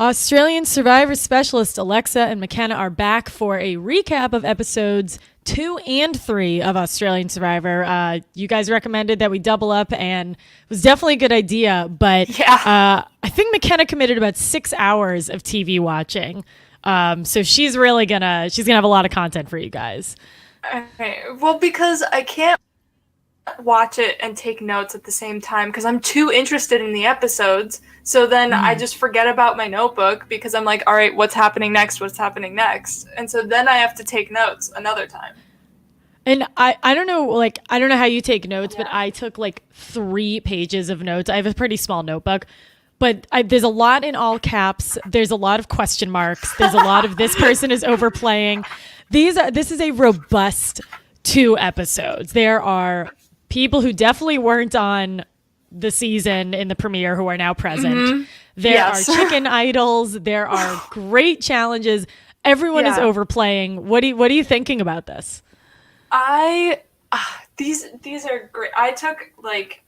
Australian Survivor specialist Alexa and McKenna are back for a recap of episodes 2 and 3 of Australian Survivor. You guys recommended that we double up, and it was definitely a good idea. But I think McKenna committed about 6 hours of TV watching, so she's really gonna have a lot of content for you guys. Okay. Well, because I can't watch it and take notes at the same time because I'm too interested in the episodes. So then I just forget about my notebook because I'm like, all right, what's happening next? What's happening next? And so then I have to take notes another time. And I don't know, like, I don't know how you take notes, but I took like 3 pages of notes. I have a pretty small notebook, but there's a lot in all caps. There's a lot of question marks. There's a lot of this person is overplaying. This is a robust 2 episodes. There are people who definitely weren't on the season in the premiere who are now present. Mm-hmm. There are chicken idols. There are great challenges. Everyone is overplaying. What are you thinking about this? These are great. I took like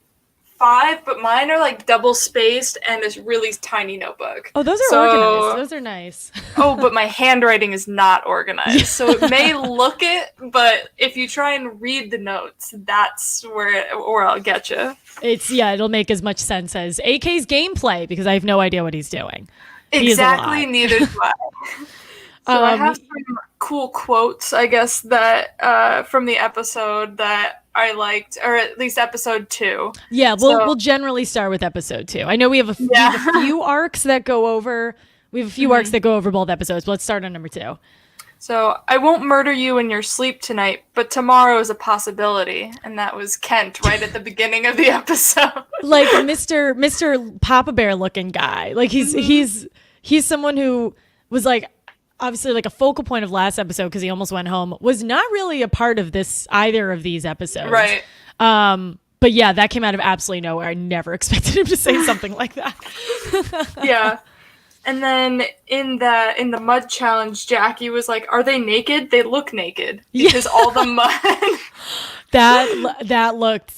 5, but mine are like double spaced and this really tiny notebook. Oh, those are organized. Those are nice. But my handwriting is not organized. So it may look it, but if you try and read the notes, that's where I'll get you. It'll make as much sense as AK's gameplay because I have no idea what he's doing. Exactly, neither do I. So I have some cool quotes, I guess, that from the episode that I liked, or at least episode 2. Yeah, we'll generally start with episode 2. I know we have a few arcs that go over. We have a few arcs that go over both episodes, but let's start on number 2. So, I won't murder you in your sleep tonight, but tomorrow is a possibility. And that was Kent right at the beginning of the episode. Like Mr. Papa Bear looking guy. Like he's someone who was like, obviously like a focal point of last episode because he almost went home, was not really a part of either of these episodes. Right. But yeah, that came out of absolutely nowhere. I never expected him to say something like that. Yeah. And then in the mud challenge, Jackie was like, "Are they naked? They look naked because all the mud."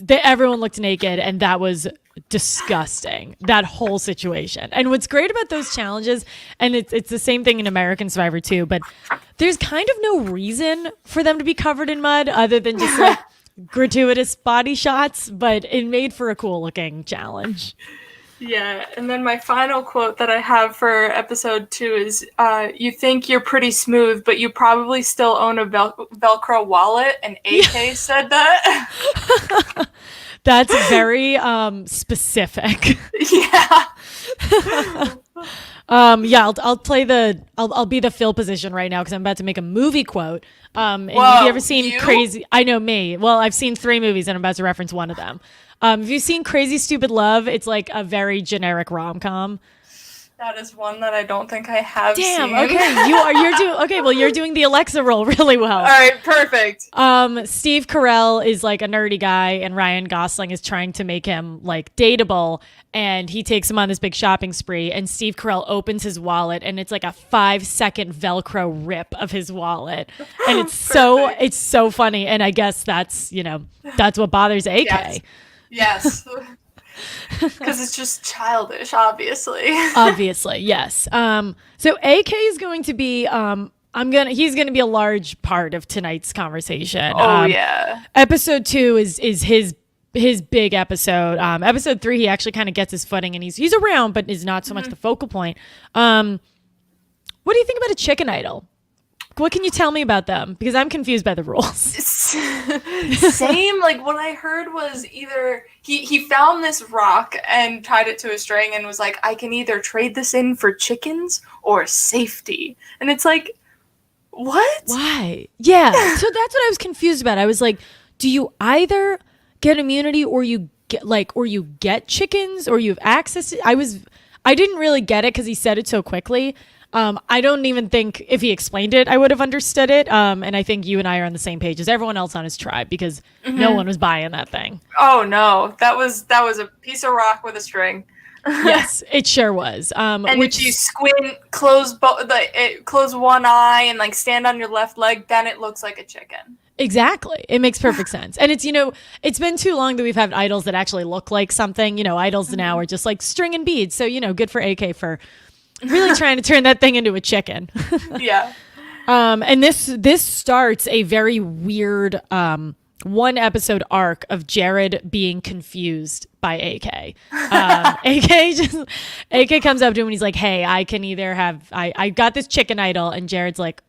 Everyone looked naked, and that was disgusting. That whole situation. And what's great about those challenges, and it's the same thing in American Survivor too, but there's kind of no reason for them to be covered in mud other than just like gratuitous body shots. But it made for a cool looking challenge. Yeah, and then my final quote that I have for episode 2 is, you think you're pretty smooth, but you probably still own a Velcro wallet, and AK said that. That's very specific. Yeah. I'll play I'll be the Phil position right now because I'm about to make a movie quote. And have you ever seen Crazy? I know me. Well, I've seen 3 movies and I'm about to reference one of them. Have you seen Crazy Stupid Love? It's like a very generic rom-com. That is one that I don't think I have seen. Damn, okay. You're doing the Alexa role really well. All right, perfect. Steve Carell is like a nerdy guy and Ryan Gosling is trying to make him like dateable, and he takes him on this big shopping spree, and Steve Carell opens his wallet and it's like a 5-second Velcro rip of his wallet. And it's so funny, and I guess that's what bothers AK. Yes. Because it's just childish, obviously. Obviously, yes. So AK is going to be he's gonna be a large part of tonight's conversation. Episode 2 is his big episode. Episode 3 he actually kind of gets his footing and he's around but is not so much the focal point. What do you think about a chicken idol? What can you tell me about them? Because I'm confused by the rules. Same. Like what I heard was either he found this rock and tied it to a string and was like, I can either trade this in for chickens or safety. And it's like, what? Why? Yeah. So that's what I was confused about. I was like, do you either get immunity or you get chickens or you have access to, I didn't really get it because he said it so quickly. I don't even think if he explained it, I would have understood it. And I think you and I are on the same page as everyone else on his tribe because no one was buying that thing. Oh no, that was a piece of rock with a string. Yes, it sure was. And if you squint, close one eye, and like stand on your left leg, then it looks like a chicken. Exactly. It makes perfect sense. And it's, it's been too long that we've had idols that actually look like something. Idols now are just like string and beads. So, good for AK for really trying to turn that thing into a chicken. Yeah. And this starts a very weird one episode arc of Jared being confused by AK. AK comes up to him and he's like, "Hey, I can either have I got this chicken idol," and Jared's like,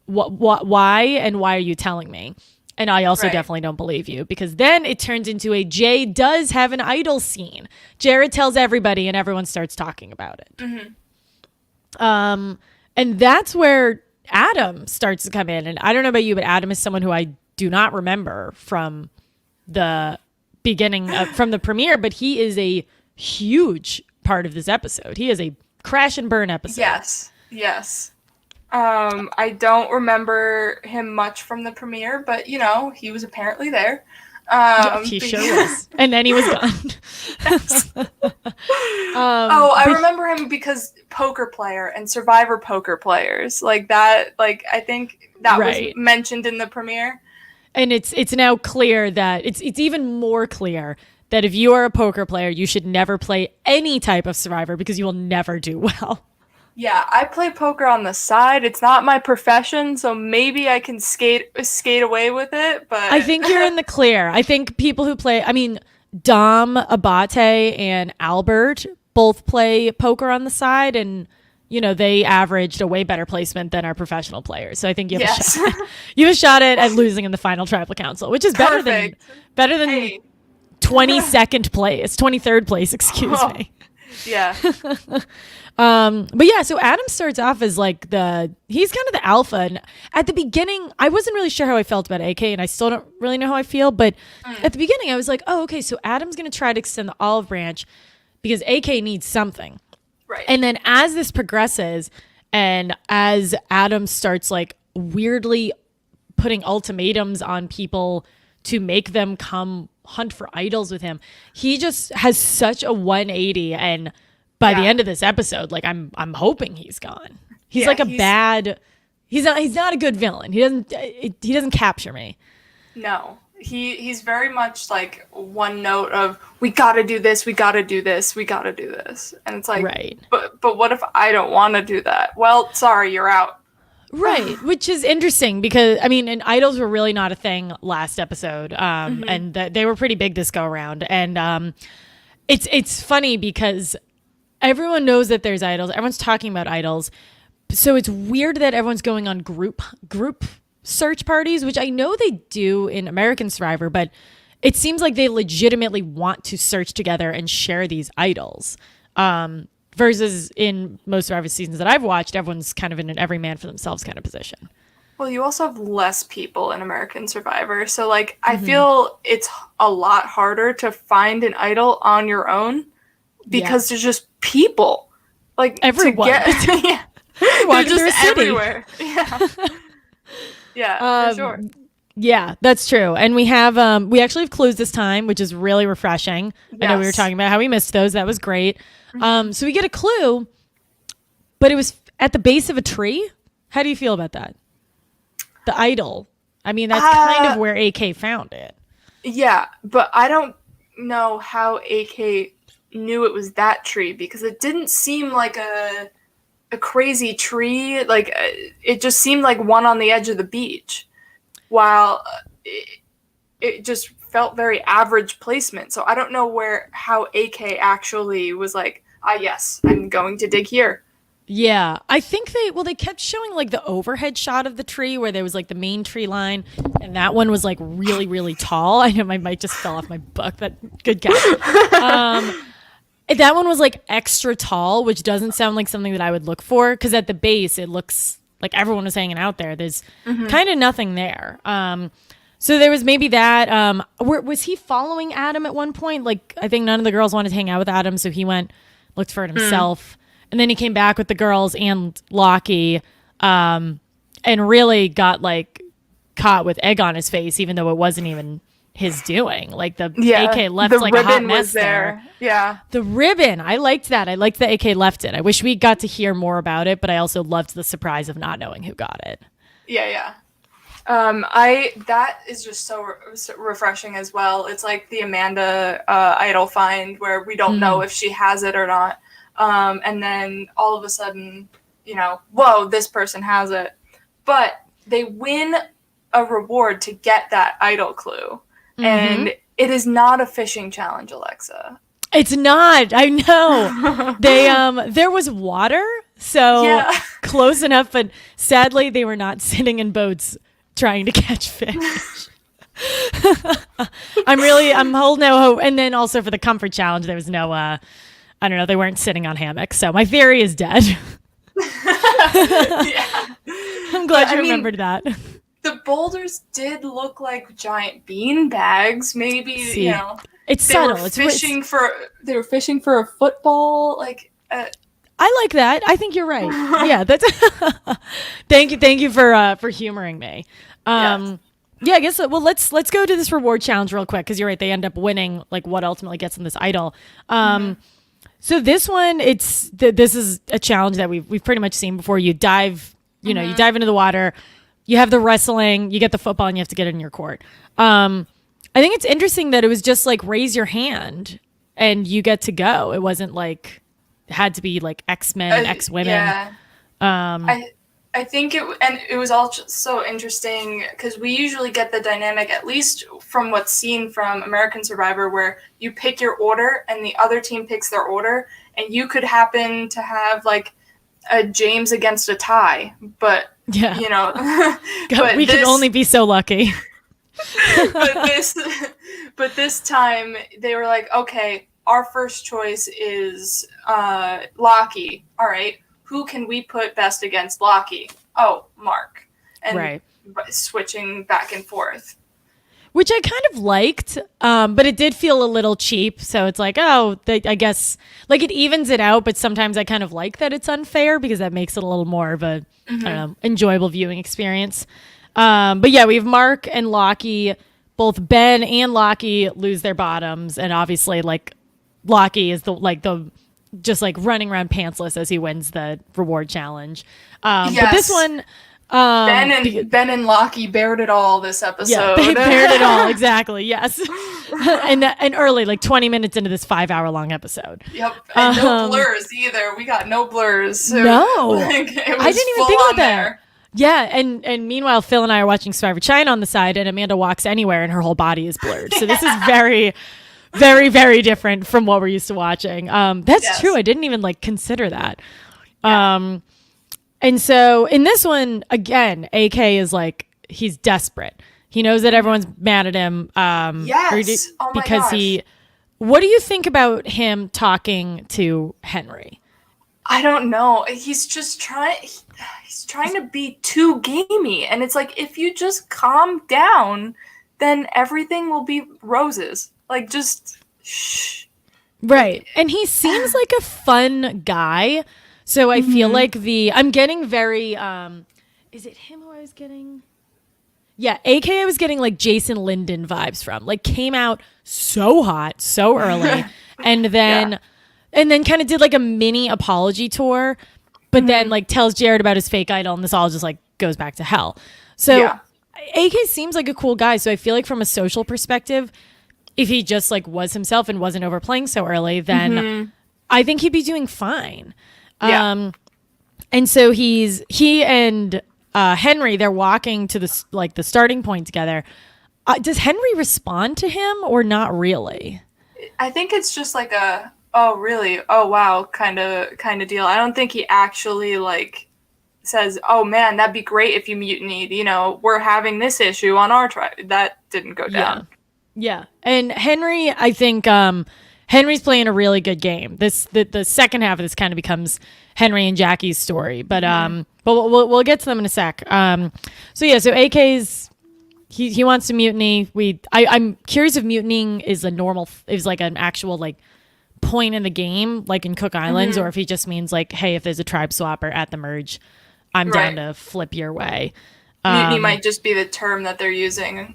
"What? Why? And why are you telling me?" And I also definitely don't believe you, because then it turns into a Jay does have an idol scene. Jared tells everybody and everyone starts talking about it. Mm-hmm. And that's where Adam starts to come in. And I don't know about you, but Adam is someone who I do not remember from the beginning from the premiere, but he is a huge part of this episode. He is a crash and burn episode. Yes. I don't remember him much from the premiere, but he was apparently there. He sure was. And then he was gone. I remember him because poker player and Survivor poker players like that. Like, I think that was mentioned in the premiere. And it's now clear that it's even more clear that if you are a poker player, you should never play any type of Survivor because you will never do well. Yeah, I play poker on the side. It's not my profession, so maybe I can skate away with it, but I think you're in the clear. I think people who play, Dom Abate and Albert both play poker on the side, and they averaged a way better placement than our professional players. So I think you have a shot. You have a shot at losing in the final tribal council, which is better than 22nd place, 23rd place, excuse me. Yeah. But yeah, so Adam starts off as like he's kind of the alpha. And at the beginning, I wasn't really sure how I felt about AK, and I still don't really know how I feel. But at the beginning, I was like, oh, okay, so Adam's going to try to extend the olive branch because AK needs something. Right. And then as this progresses and as Adam starts like weirdly putting ultimatums on people to make them come hunt for idols with him, he just has such a 180. And by the end of this episode, like I'm hoping he's gone. He's like he's not a good villain. He doesn't capture me. No. He's very much like one note of we gotta do this, we gotta do this, we gotta do this. And it's like but what if I don't wanna do that? Well, sorry, you're out. Right, which is interesting because and idols were really not a thing last episode, and they were pretty big this go around. And it's funny because everyone knows that there's idols. Everyone's talking about idols, so it's weird that everyone's going on group search parties, which I know they do in American Survivor, but it seems like they legitimately want to search together and share these idols. Versus in most Survivor seasons that I've watched, everyone's kind of in an every man for themselves kind of position. Well, you also have less people in American Survivor. So, like, I feel it's a lot harder to find an idol on your own because there's just people. Like, everyone. They're just everywhere. Yeah, for sure. Yeah, that's true. And we actually have clues this time, which is really refreshing. Yes. I know we were talking about how we missed those. That was great. So we get a clue, but it was at the base of a tree. How do you feel about that? The idol. That's kind of where AK found it. Yeah, but I don't know how AK knew it was that tree because it didn't seem like a crazy tree. Like it just seemed like one on the edge of the beach, while it just felt very average placement. So I don't know how AK actually was like, yes, I'm going to dig here. Yeah, I think they kept showing like the overhead shot of the tree where there was like the main tree line, and that one was like really, really tall. I know my mic just fell off my book. That good catch. That one was like extra tall, which doesn't sound like something that I would look for because at the base it looks like everyone was hanging out there. There's kind of nothing there. So there was maybe that. Was he following Adam at one point? Like I think none of the girls wanted to hang out with Adam, so he looked for it himself. And then he came back with the girls and Lockie, and really got like caught with egg on his face, even though it wasn't even his doing. Like the AK left like a hot mess there. Yeah, the ribbon. I liked that. I liked that AK left it. I wish we got to hear more about it, but I also loved the surprise of not knowing who got it. Yeah. That is just so refreshing as well. It's like the Amanda idol find where we don't know if she has it or not. and then all of a sudden, whoa, this person has it. But they win a reward to get that idol clue. Mm-hmm. And it is not a fishing challenge, Alexa. It's not. I know. There was water, so close enough, but sadly they were not sitting in boats trying to catch fish. I'm holding no hope. And then also for the comfort challenge, there was no, I don't know, they weren't sitting on hammocks. So my theory is dead. I'm glad you remembered that. The boulders did look like giant bean bags. Maybe, it's subtle. They were fishing for a football. I like that. I think you're right. Yeah, that's. Thank you for humoring me. Yeah, I guess. Well, let's go to this reward challenge real quick because you're right. They end up winning what ultimately gets them this idol. So this one, this is a challenge that we've pretty much seen before. You dive, you dive into the water. You have the wrestling. You get the football, and you have to get it in your court. I think it's interesting that it was just raise your hand and you get to go. It wasn't it had to be X men, X women. Yeah. I think it was all just so interesting because we usually get the dynamic, at least from what's seen from American Survivor, where you pick your order and the other team picks their order, and you could happen to have a James against a tie, but but we can only be so lucky. but this time they were like, okay, our first choice is Lockie. All right. Who can we put best against Lockie? Oh, Mark. And switching back and forth. Which I kind of liked, but it did feel a little cheap. So it's I guess, it evens it out, but sometimes I kind of like that it's unfair because that makes it a little more of a, I don't know, enjoyable viewing experience. But yeah, we have Mark and Lockie. Both Ben and Lockie lose their bottoms. And obviously, Lockie is the just running around pantsless as he wins the reward challenge. But this one, Ben and Lockie bared it all this episode. Yeah, they bared it all, exactly. Yes, and early, 20 minutes into this 5-hour long episode. Yep, and no blurs either. We got no blurs. So no, I didn't even think about that. There. Yeah, and meanwhile, Phil and I are watching Survivor China on the side, and Amanda walks anywhere, and her whole body is blurred. So this is very. Very, very different from what we're used to watching. That's true. I didn't even consider that. Yeah. And so in this one, again, AK is he's desperate. He knows that everyone's mad at him. Yes. Oh my gosh. What do you think about him talking to Henry? I don't know. He's just he's trying to be too gamey. And it's if you just calm down, then everything will be roses. Just shh. Right. And he seems like a fun guy. So I feel I'm getting very, is it him who I was getting? Yeah. AK I was getting Jason Linden vibes from. Came out so hot, so early. and then kind of did a mini apology tour. But then tells Jared about his fake idol. And this all just goes back to hell. So AK seems like a cool guy. So I feel from a social perspective, if he just was himself and wasn't overplaying so early, then I think he'd be doing fine. Yeah. And so he and Henry, they're walking to the the starting point together. Does Henry respond to him or not really? I think it's just a oh really, oh wow kind of deal. I don't think he actually says, oh man, that'd be great if you mutinied. We're having this issue on our tribe. That didn't go down. Yeah. And Henry, I think Henry's playing a really good game. The second half of this kind of becomes Henry and Jackie's story, but we'll get to them in a sec. So AK's he wants to mutiny. I'm curious if mutinying is an actual point in the game, in Cook Islands, or if he just means hey, if there's a tribe swapper at the merge, I'm down to flip your way. Mutiny might just be the term that they're using.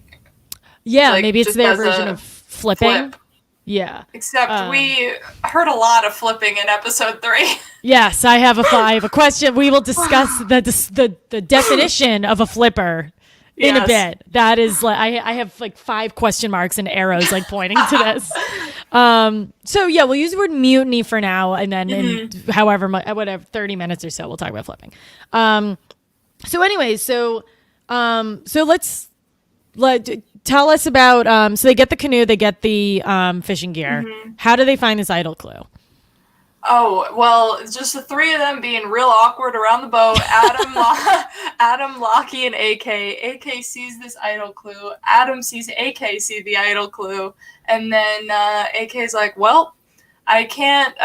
Yeah, maybe it's their version of flipping. Flip. Yeah. Except we heard a lot of flipping in episode 3. Yes, I have a question. We will discuss the definition of a flipper in a Yes. bit. That is like I have like 5 question marks and arrows like pointing to this. So yeah, we'll use the word mutiny for now, and then in however much, whatever 30 minutes or so, we'll talk about flipping. So anyway, so let's tell us about. So they get the canoe, they get the fishing gear. How do they find this idol clue? Oh, well, it's just the 3 of them being real awkward around the boat. Adam, Lockie, and AK. AK sees this idol clue. Adam sees AK see the idol clue. And then AK's like, well, I can't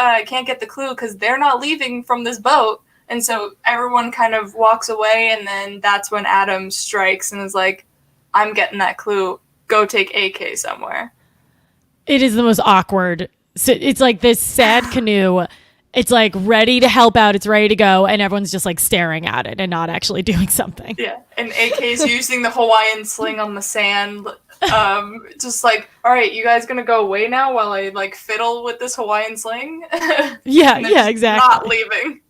get the clue because they're not leaving from this boat. And so everyone kind of walks away, and then that's when Adam strikes and is like, I'm getting that clue. Go take AK somewhere. It is the most awkward. So it's like this sad canoe. It's like ready to help out. It's ready to go. And everyone's just like staring at it and not actually doing something. Yeah. And AK's using the Hawaiian sling on the sand. Just like, all right, you guys gonna go away now while I like fiddle with this Hawaiian sling? Yeah, exactly. Not leaving.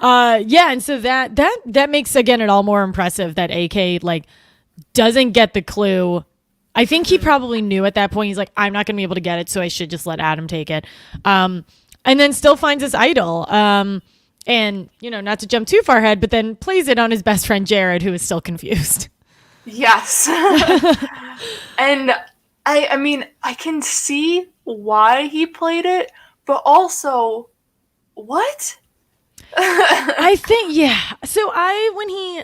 Yeah. And so that makes, again, it all more impressive that AK like doesn't get the clue. I think he probably knew at that point. He's like, I'm not going to be able to get it, so I should just let Adam take it. And then still finds this idol. And, not to jump too far ahead, but then plays it on his best friend, Jared, who is still confused. Yes. And I mean, I can see why he played it, but also, what? I think, yeah. So when he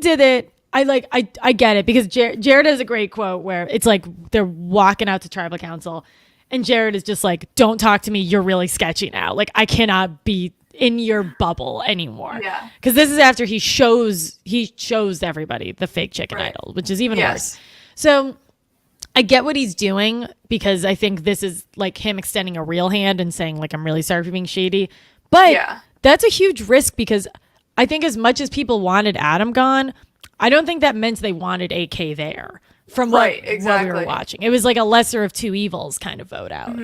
did it, I get it, because Jared has a great quote where it's like they're walking out to tribal council and Jared is just like, don't talk to me. You're really sketchy now. Like, I cannot be in your bubble anymore. Yeah. Because this is after he shows everybody the fake chicken idol, which is even worse. So I get what he's doing, because I think this is like him extending a real hand and saying like, I'm really sorry for being shady. But that's a huge risk, because I think as much as people wanted Adam gone, I don't think that meant they wanted AK there from what we were watching. It was like a lesser of 2 evils kind of vote out.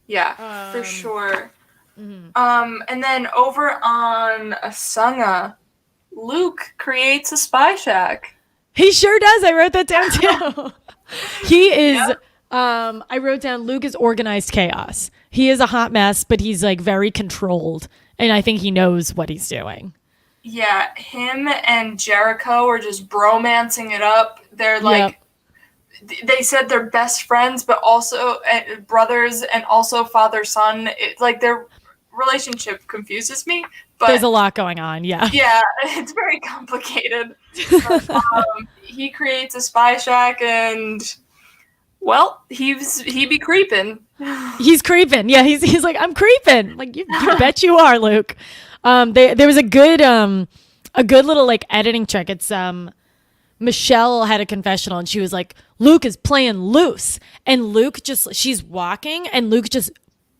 Yeah, for sure. And then over on Asunga, Luke creates a spy shack. He sure does. I wrote that down too. He is, I wrote down, Luke is organized chaos. He is a hot mess, but he's like very controlled. And I think he knows what he's doing. Yeah, him and Jericho are just bromancing it up. They're like, they said they're best friends, but also brothers and also father-son. It's like their relationship confuses me. But there's a lot going on, yeah. Yeah, it's very complicated. But, he creates a spy shack and, well, he be creeping. He's creeping. Yeah, he's like, I'm creeping. Like, you bet you are, Luke. There was a good little like editing trick. It's Michelle had a confessional and she was like, Luke is playing loose, and she's walking and Luke just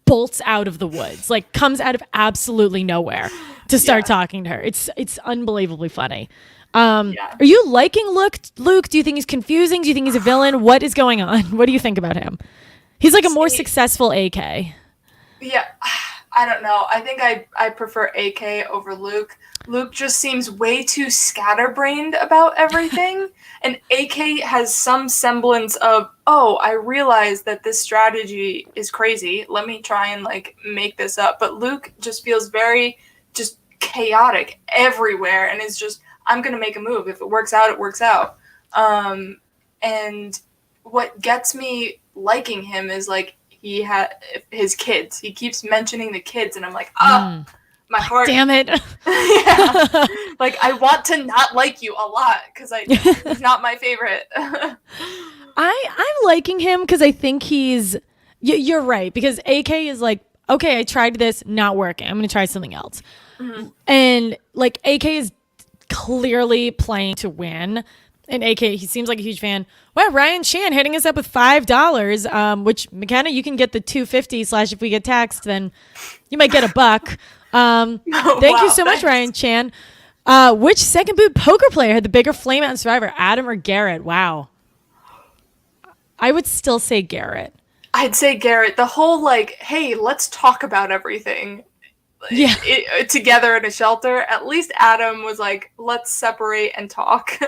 bolts out of the woods, like comes out of absolutely nowhere to start talking to her. It's unbelievably funny. Are you liking Luke? Do you think he's confusing? Do you think he's a villain? What is going on? What do you think about him? He's like a more successful AK. Yeah. I don't know. I think I prefer AK over Luke. Luke just seems way too scatterbrained about everything. And AK has some semblance of, oh, I realize that this strategy is crazy. Let me try and like make this up. But Luke just feels very just chaotic everywhere and is just, I'm going to make a move. If it works out, it works out. And what gets me liking him is like, he had his kids. He keeps mentioning the kids, and I'm like, my heart. Damn it. Yeah. Like, I want to not like you a lot because he's not my favorite. I'm liking him because I think he's. You're right, because AK is like, okay, I tried this, not working. I'm going to try something else. And like, AK is clearly playing to win. And AK, he seems like a huge fan. Wow, Ryan Chan hitting us up with $5, which, McKenna, you can get the $2.50 / if we get taxed, then you might get $1. Thank you so much, Ryan Chan. Which second boot poker player had the bigger flame out in Survivor, Adam or Garrett? Wow. I would still say Garrett. I'd say Garrett. The whole like, hey, let's talk about everything. together in a shelter. At least Adam was like, let's separate and talk.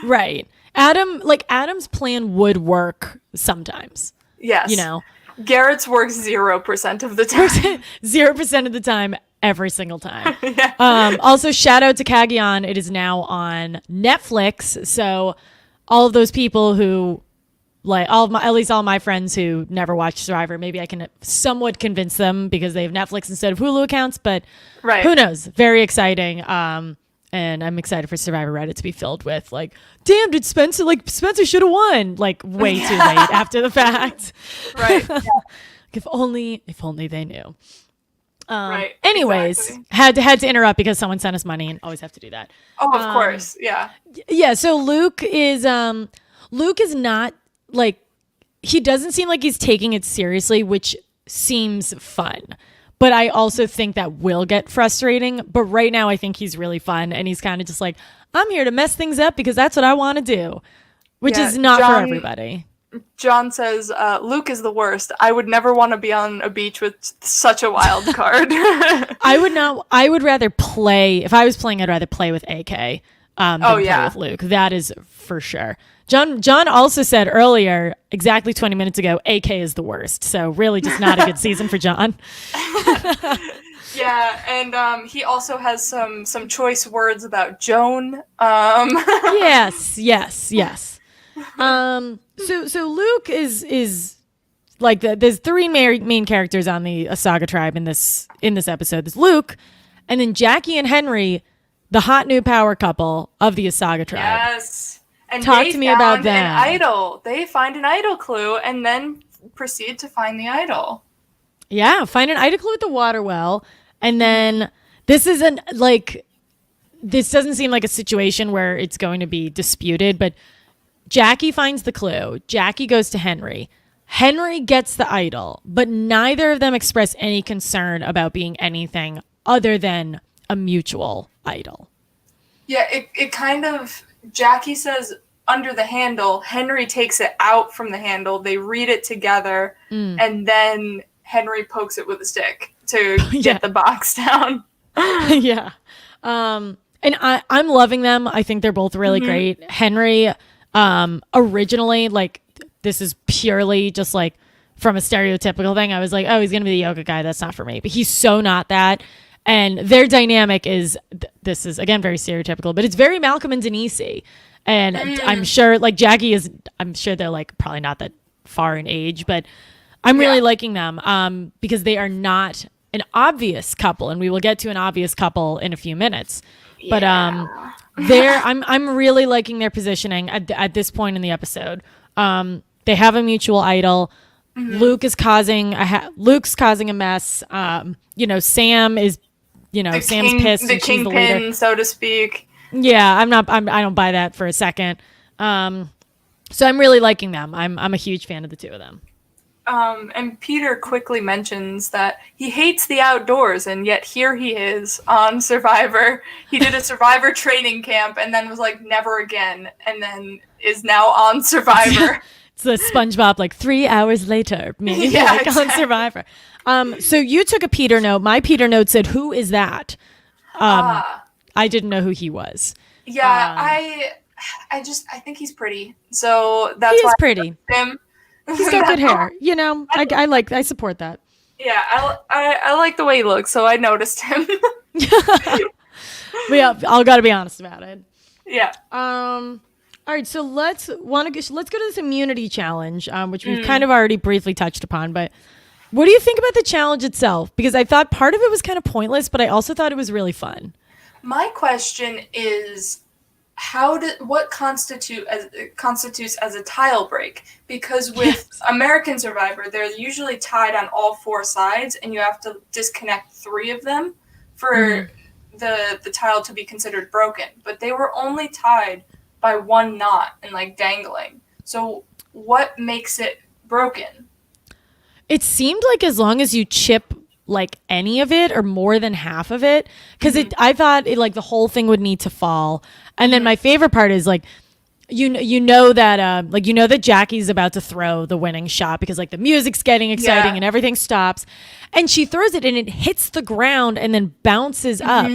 Right. Adam's plan would work sometimes. Yes. You know, Garrett's works 0% of the time. 0% of the time, every single time. Yeah. Also, shout out to Kagion. It is now on Netflix. So all of those people who at least all my friends who never watched Survivor, maybe I can somewhat convince them because they have Netflix instead of Hulu accounts, but who knows? Very exciting. And I'm excited for Survivor Reddit to be filled with like, damn, did Spencer should have won like way too late after the fact. Right. Yeah. If only they knew. Right. Anyways, exactly. had to interrupt because someone sent us money and always have to do that. Oh, of course. Yeah. Yeah. So Luke is not like, he doesn't seem like he's taking it seriously, which seems fun. But I also think that will get frustrating. But right now, I think he's really fun. And he's kind of just like, I'm here to mess things up because that's what I want to do, which is not for everybody. John says, Luke is the worst. I would never want to be on a beach with such a wild card. I would rather play. If I was playing, I'd rather play with AK than play with Luke. That is for sure. John also said earlier, exactly 20 minutes ago, AK is the worst. So really just not a good season for John. Yeah, and he also has some choice words about Joan. Yes. So Luke is like there's three main characters on the Asaga tribe in this episode. There's Luke, and then Jackie and Henry, the hot new power couple of the Asaga tribe. Yes. And talk to me about them. An idol. They find an idol clue and then proceed to find the idol. Yeah, find an idol clue at the water well, and then this doesn't seem like a situation where it's going to be disputed, but Jackie finds the clue. Jackie goes to Henry. Henry gets the idol, but neither of them express any concern about being anything other than a mutual idol. Yeah, it kind of, Jackie says under the handle, Henry takes it out from the handle, they read it together, and then Henry pokes it with a stick to get the box down. Yeah. And I'm loving them. I think they're both really great. Henry, originally, like, this is purely just like from a stereotypical thing. I was like, oh, he's going to be the yoga guy. That's not for me. But he's so not that. And their dynamic is, this is, again, very stereotypical, but it's very Malcolm and Denise. And I'm sure, like, Jackie is, I'm sure they're, like, probably not that far in age, but I'm really liking them because they are not an obvious couple. And we will get to an obvious couple in a few minutes. But I'm really liking their positioning at this point in the episode. They have a mutual idol. Luke's causing a mess. Sam is, Sam's pissed. The and she's the kingpin, leader. so to speak. Yeah, I don't buy that for a second. So I'm really liking them. I'm a huge fan of the two of them. And Peter quickly mentions that he hates the outdoors, and yet here he is on Survivor. He did a Survivor training camp and then was like, never again, and then is now on Survivor. It's the SpongeBob, like 3 hours later, me on Survivor. So you took a Peter note. My Peter note said, "Who is that?" I didn't know who he was. Yeah, I think he's pretty. So that's why pretty. I like him. He's got good hair. I support that. Yeah, I like the way he looks, so I noticed him. Yeah, I'll gotta be honest about it. Yeah. All right, so let's go to this immunity challenge, which we've kind of already briefly touched upon. But what do you think about the challenge itself? Because I thought part of it was kind of pointless, but I also thought it was really fun. My question is, what constitutes as a tile break? Because with American Survivor, they're usually tied on all four sides, and you have to disconnect 3 of them for the tile to be considered broken. But they were only tied by 1 knot and like dangling. So what makes it broken? It seemed like as long as you chip like any of it or more than half of it, because I thought it like the whole thing would need to fall. And then my favorite part is like you know that like you know that Jackie's about to throw the winning shot because like the music's getting exciting and everything stops, and she throws it and it hits the ground and then bounces up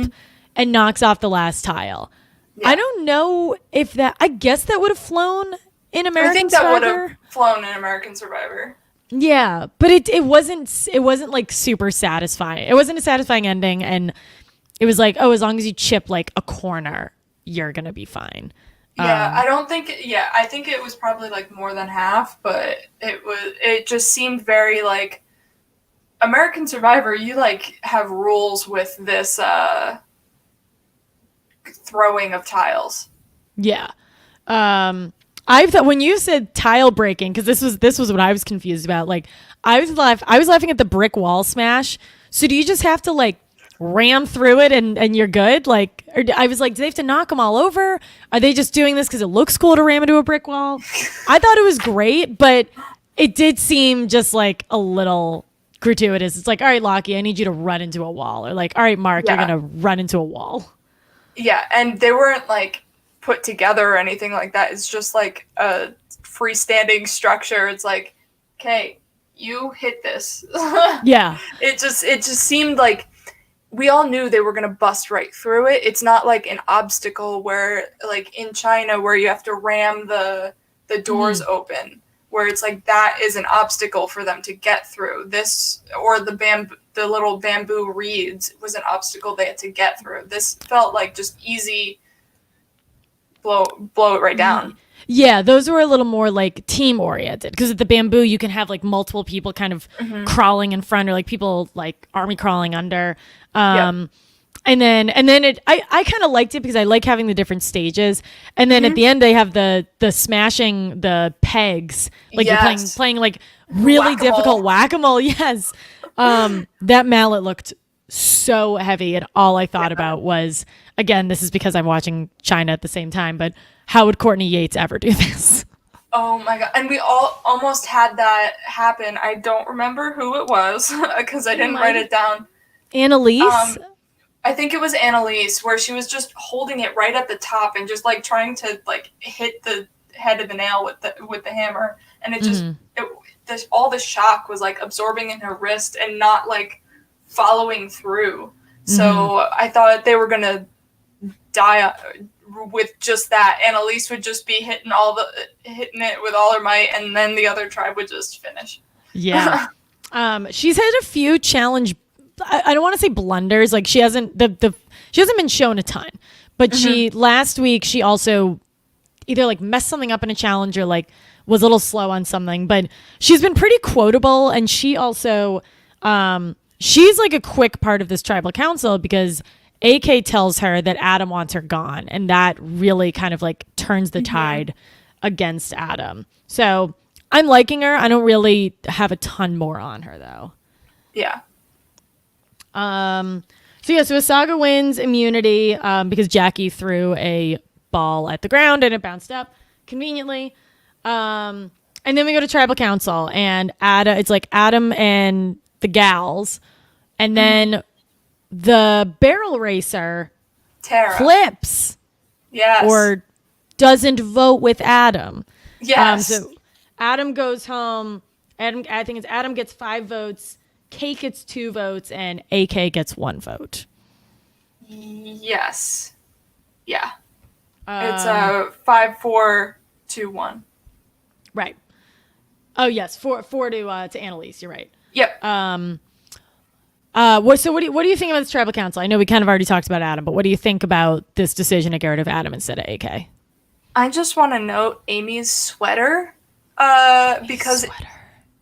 and knocks off the last tile. Yeah. I don't know if that. I guess that would have flown in American Survivor. I think that would have flown in American Survivor. Yeah, but it wasn't like super satisfying. It wasn't a satisfying ending, and it was like, oh, as long as you chip like a corner, you're gonna be fine. Yeah, I think it was probably like more than half, but it just seemed very like American Survivor. You like have rules with this throwing of tiles. Yeah. I thought when you said tile breaking, because this was what I was confused about. Like I was laughing at the brick wall smash. So do you just have to like ram through it and you're good? Like, or I was like, do they have to knock them all over? Are they just doing this because it looks cool to ram into a brick wall? I thought it was great, but it did seem just like a little gratuitous. It's like, all right, Lockie, I need you to run into a wall, or like, all right, Mark, you're gonna run into a wall. Yeah, and they weren't like put together or anything like that. It's just like a freestanding structure. It's like, okay, you hit this. Yeah. It just seemed like we all knew they were going to bust right through it. It's not like an obstacle where like in China where you have to ram the doors open, where it's like that is an obstacle for them to get through. This, or the little bamboo reeds was an obstacle they had to get through. This felt like just easy blow it right down. Yeah, those were a little more like team oriented, because at the bamboo you can have like multiple people kind of crawling in front, or like people like army crawling under. And then I kind of liked it because I like having the different stages. And then at the end they have the smashing the pegs, like you're playing like really whack-a-mole. Difficult whack-a-mole. Yes. That mallet looked so heavy, and all I thought about was, again, this is because I'm watching China at the same time, but how would Courtney Yates ever do this? Oh my God. And we all almost had that happen. I don't remember who it was because I didn't write it down. Annalise? I think it was Annalise, where she was just holding it right at the top and just like trying to like hit the head of the nail with the hammer. And it just, all the shock was like absorbing in her wrist and not like following through. So I thought they were going to die with just that. Annalise would just be hitting it with all her might, and then the other tribe would just finish. Yeah. She's had a few challenge, I don't want to say blunders, like she hasn't been shown a ton, but she last week she also either like messed something up in a challenge or like was a little slow on something, but she's been pretty quotable. And she also she's like a quick part of this tribal council because AK tells her that Adam wants her gone, and that really kind of like turns the tide against Adam. So I'm liking her. I don't really have a ton more on her though. Yeah. So Asaga wins immunity because Jackie threw a ball at the ground and it bounced up conveniently. And then we go to tribal council, and it's like Adam and the gals, and then the barrel racer Tara flips, or doesn't vote with Adam. Yes. So Adam goes home. I think it's Adam gets 5 votes, Kate gets 2 votes, and AK gets 1 vote. Yes. Yeah. It's 5-4-2-1. Right. Oh yes, 4 to Annalise. You're right. Yep. What do you think about this tribal council? I know we kind of already talked about Adam, but what do you think about this decision to get rid of Adam instead of AK? I just want to note Amy's sweater, because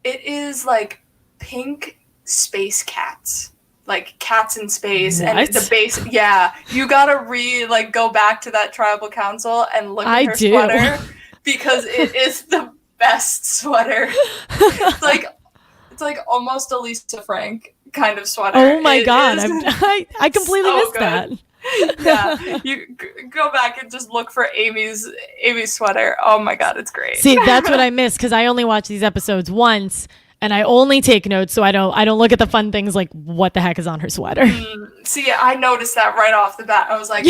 it is like pink space cats, like cats in space, what? and the base. Yeah, you gotta go back to that tribal council and look at her sweater because it is the best sweater. It's like almost a Lisa Frank kind of sweater. Oh my God. I completely missed that. Yeah, you go back and just look for Amy's sweater. Oh my God, it's great. See, that's what I missed because I only watched these episodes once, And I only take notes so I don't look at the fun things like what the heck is on her sweater. See, I noticed that right off the bat. I was like,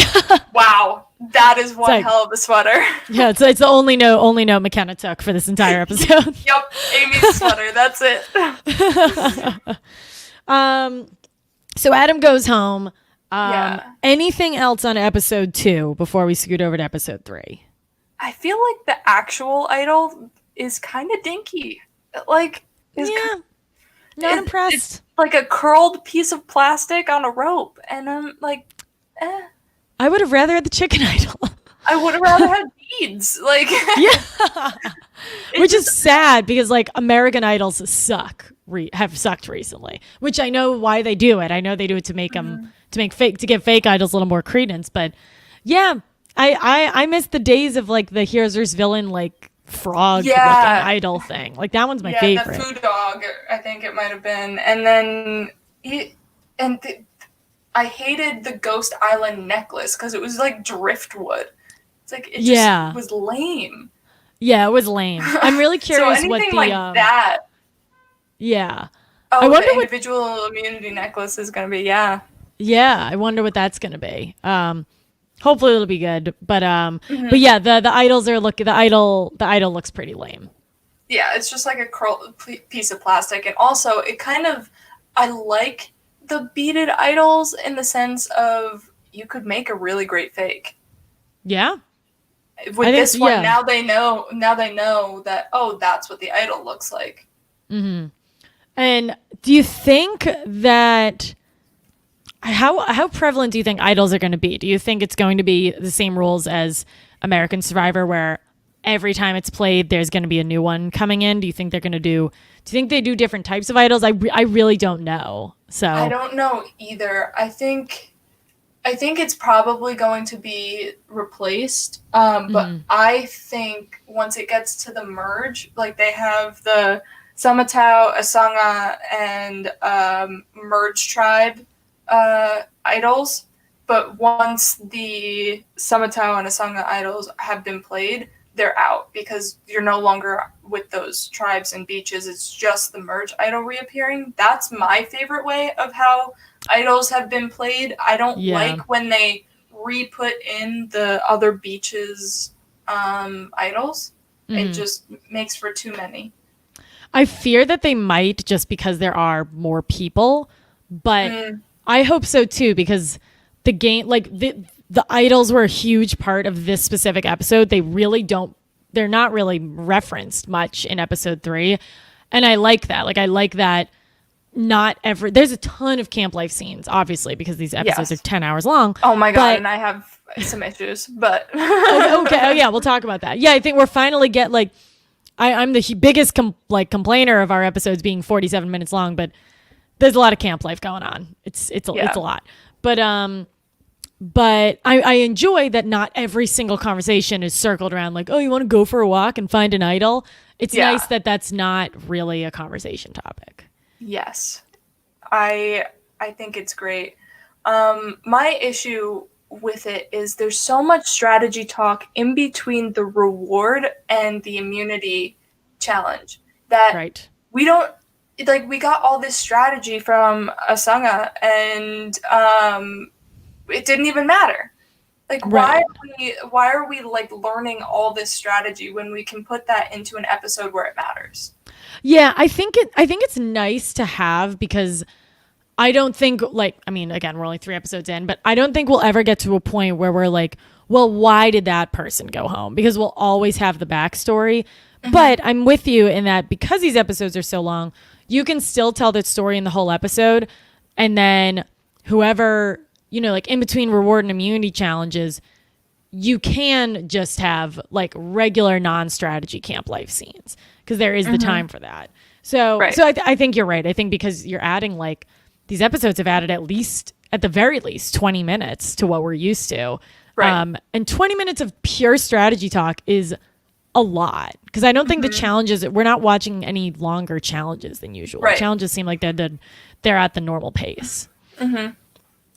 wow, that is one hell of a sweater. Yeah, it's the only note McKenna took for this entire episode. Yep, Amy's sweater. That's it. So Adam goes home. Anything else on episode 2 before we scoot over to episode 3? I feel like the actual idol is kind of dinky. Like, not impressed. It's like a curled piece of plastic on a rope, and I'm like, I would have rather had the chicken idol. I would have rather had beads. Like, which is sad because like American Idols have sucked recently. Which I know why they do it. I know they do it to make them to give fake idols a little more credence. But yeah, I miss the days of like the Heroes vs. Villain like frog looking idol thing. Like that one's my favorite. The food dog, I think it might have been. And then I hated the Ghost Island necklace because it was like driftwood. It's like it just was lame. Yeah, it was lame. I'm really curious so what the like that. Yeah. Oh, I wonder the individual immunity necklace is gonna be. Yeah, I wonder what that's gonna be. Hopefully it'll be good, but yeah, the idols are the idol looks pretty lame. Yeah, it's just like a curled piece of plastic, and also it kind of I like the beaded idols in the sense of you could make a really great fake. Yeah. With this one, now they know that that's what the idol looks like. Mm-hmm. And do you think that? How prevalent do you think idols are going to be? Do you think it's going to be the same rules as American Survivor, where every time it's played, there's going to be a new one coming in? Do you think they're going to do you think they do different types of idols? I really don't know. So I don't know either. I think it's probably going to be replaced. But I think once it gets to the merge, like they have the Samatau, Asanga, and Merge Tribe idols, but once the Samatau and Asanga idols have been played, they're out because you're no longer with those tribes and beaches. It's just the merge idol reappearing. That's my favorite way of how idols have been played. I don't like when they re-put in the other beaches idols. It just makes for too many. I fear that they might just because there are more people, but I hope so too, because the game, like the idols were a huge part of this specific episode. They're not really referenced much in episode 3. And I like that. Like, I like that there's a ton of camp life scenes, obviously, because these episodes are 10 hours long. Oh my God. And I have some issues, but. Okay. Oh yeah. We'll talk about that. Yeah. I think we're finally I'm the biggest complainer of our episodes being 47 minutes long, but there's a lot of camp life going on. It's a lot, but I enjoy that not every single conversation is circled around like, oh, you want to go for a walk and find an idol. It's nice that that's not really a conversation topic. Yes, I think it's great. My issue with it is there's so much strategy talk in between the reward and the immunity challenge that we don't. Like, we got all this strategy from Asanga, and it didn't even matter. Like, why are we like learning all this strategy when we can put that into an episode where it matters? Yeah, I think it's nice to have, because I don't think, like, I mean, again, we're only 3 episodes in, but I don't think we'll ever get to a point where we're like, well, why did that person go home? Because we'll always have the backstory. But I'm with you in that because these episodes are so long, you can still tell that story in the whole episode. And then whoever, like in between reward and immunity challenges, you can just have like regular non-strategy camp life scenes because there is the time for that. So I think you're right. I think because you're adding like these episodes have added at the very least 20 minutes to what we're used to. Right. And 20 minutes of pure strategy talk is a lot, because I don't think the challenges, we're not watching any longer challenges than usual. Challenges seem like they're at the normal pace.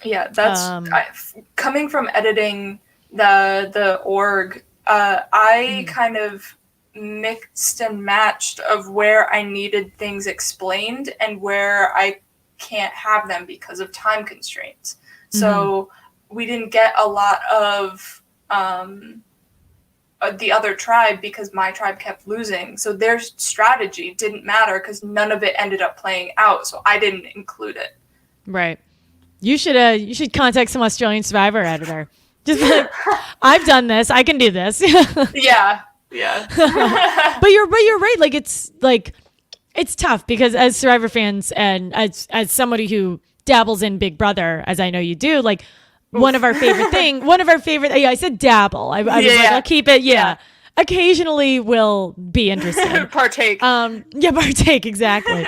Yeah, that's coming from editing the org. I kind of mixed and matched of where I needed things explained and where I can't have them because of time constraints. So we didn't get a lot of the other tribe because my tribe kept losing. So their strategy didn't matter because none of it ended up playing out. So I didn't include it. Right. You should contact some Australian Survivor editor. Just be like, I've done this. I can do this. Yeah. But you're right. Like it's tough because as Survivor fans and as somebody who dabbles in Big Brother, as I know you do, like one of our favorite, yeah, I said dabble. I was like, I'll keep it. Yeah. Occasionally will be interested. Partake. Partake. Exactly.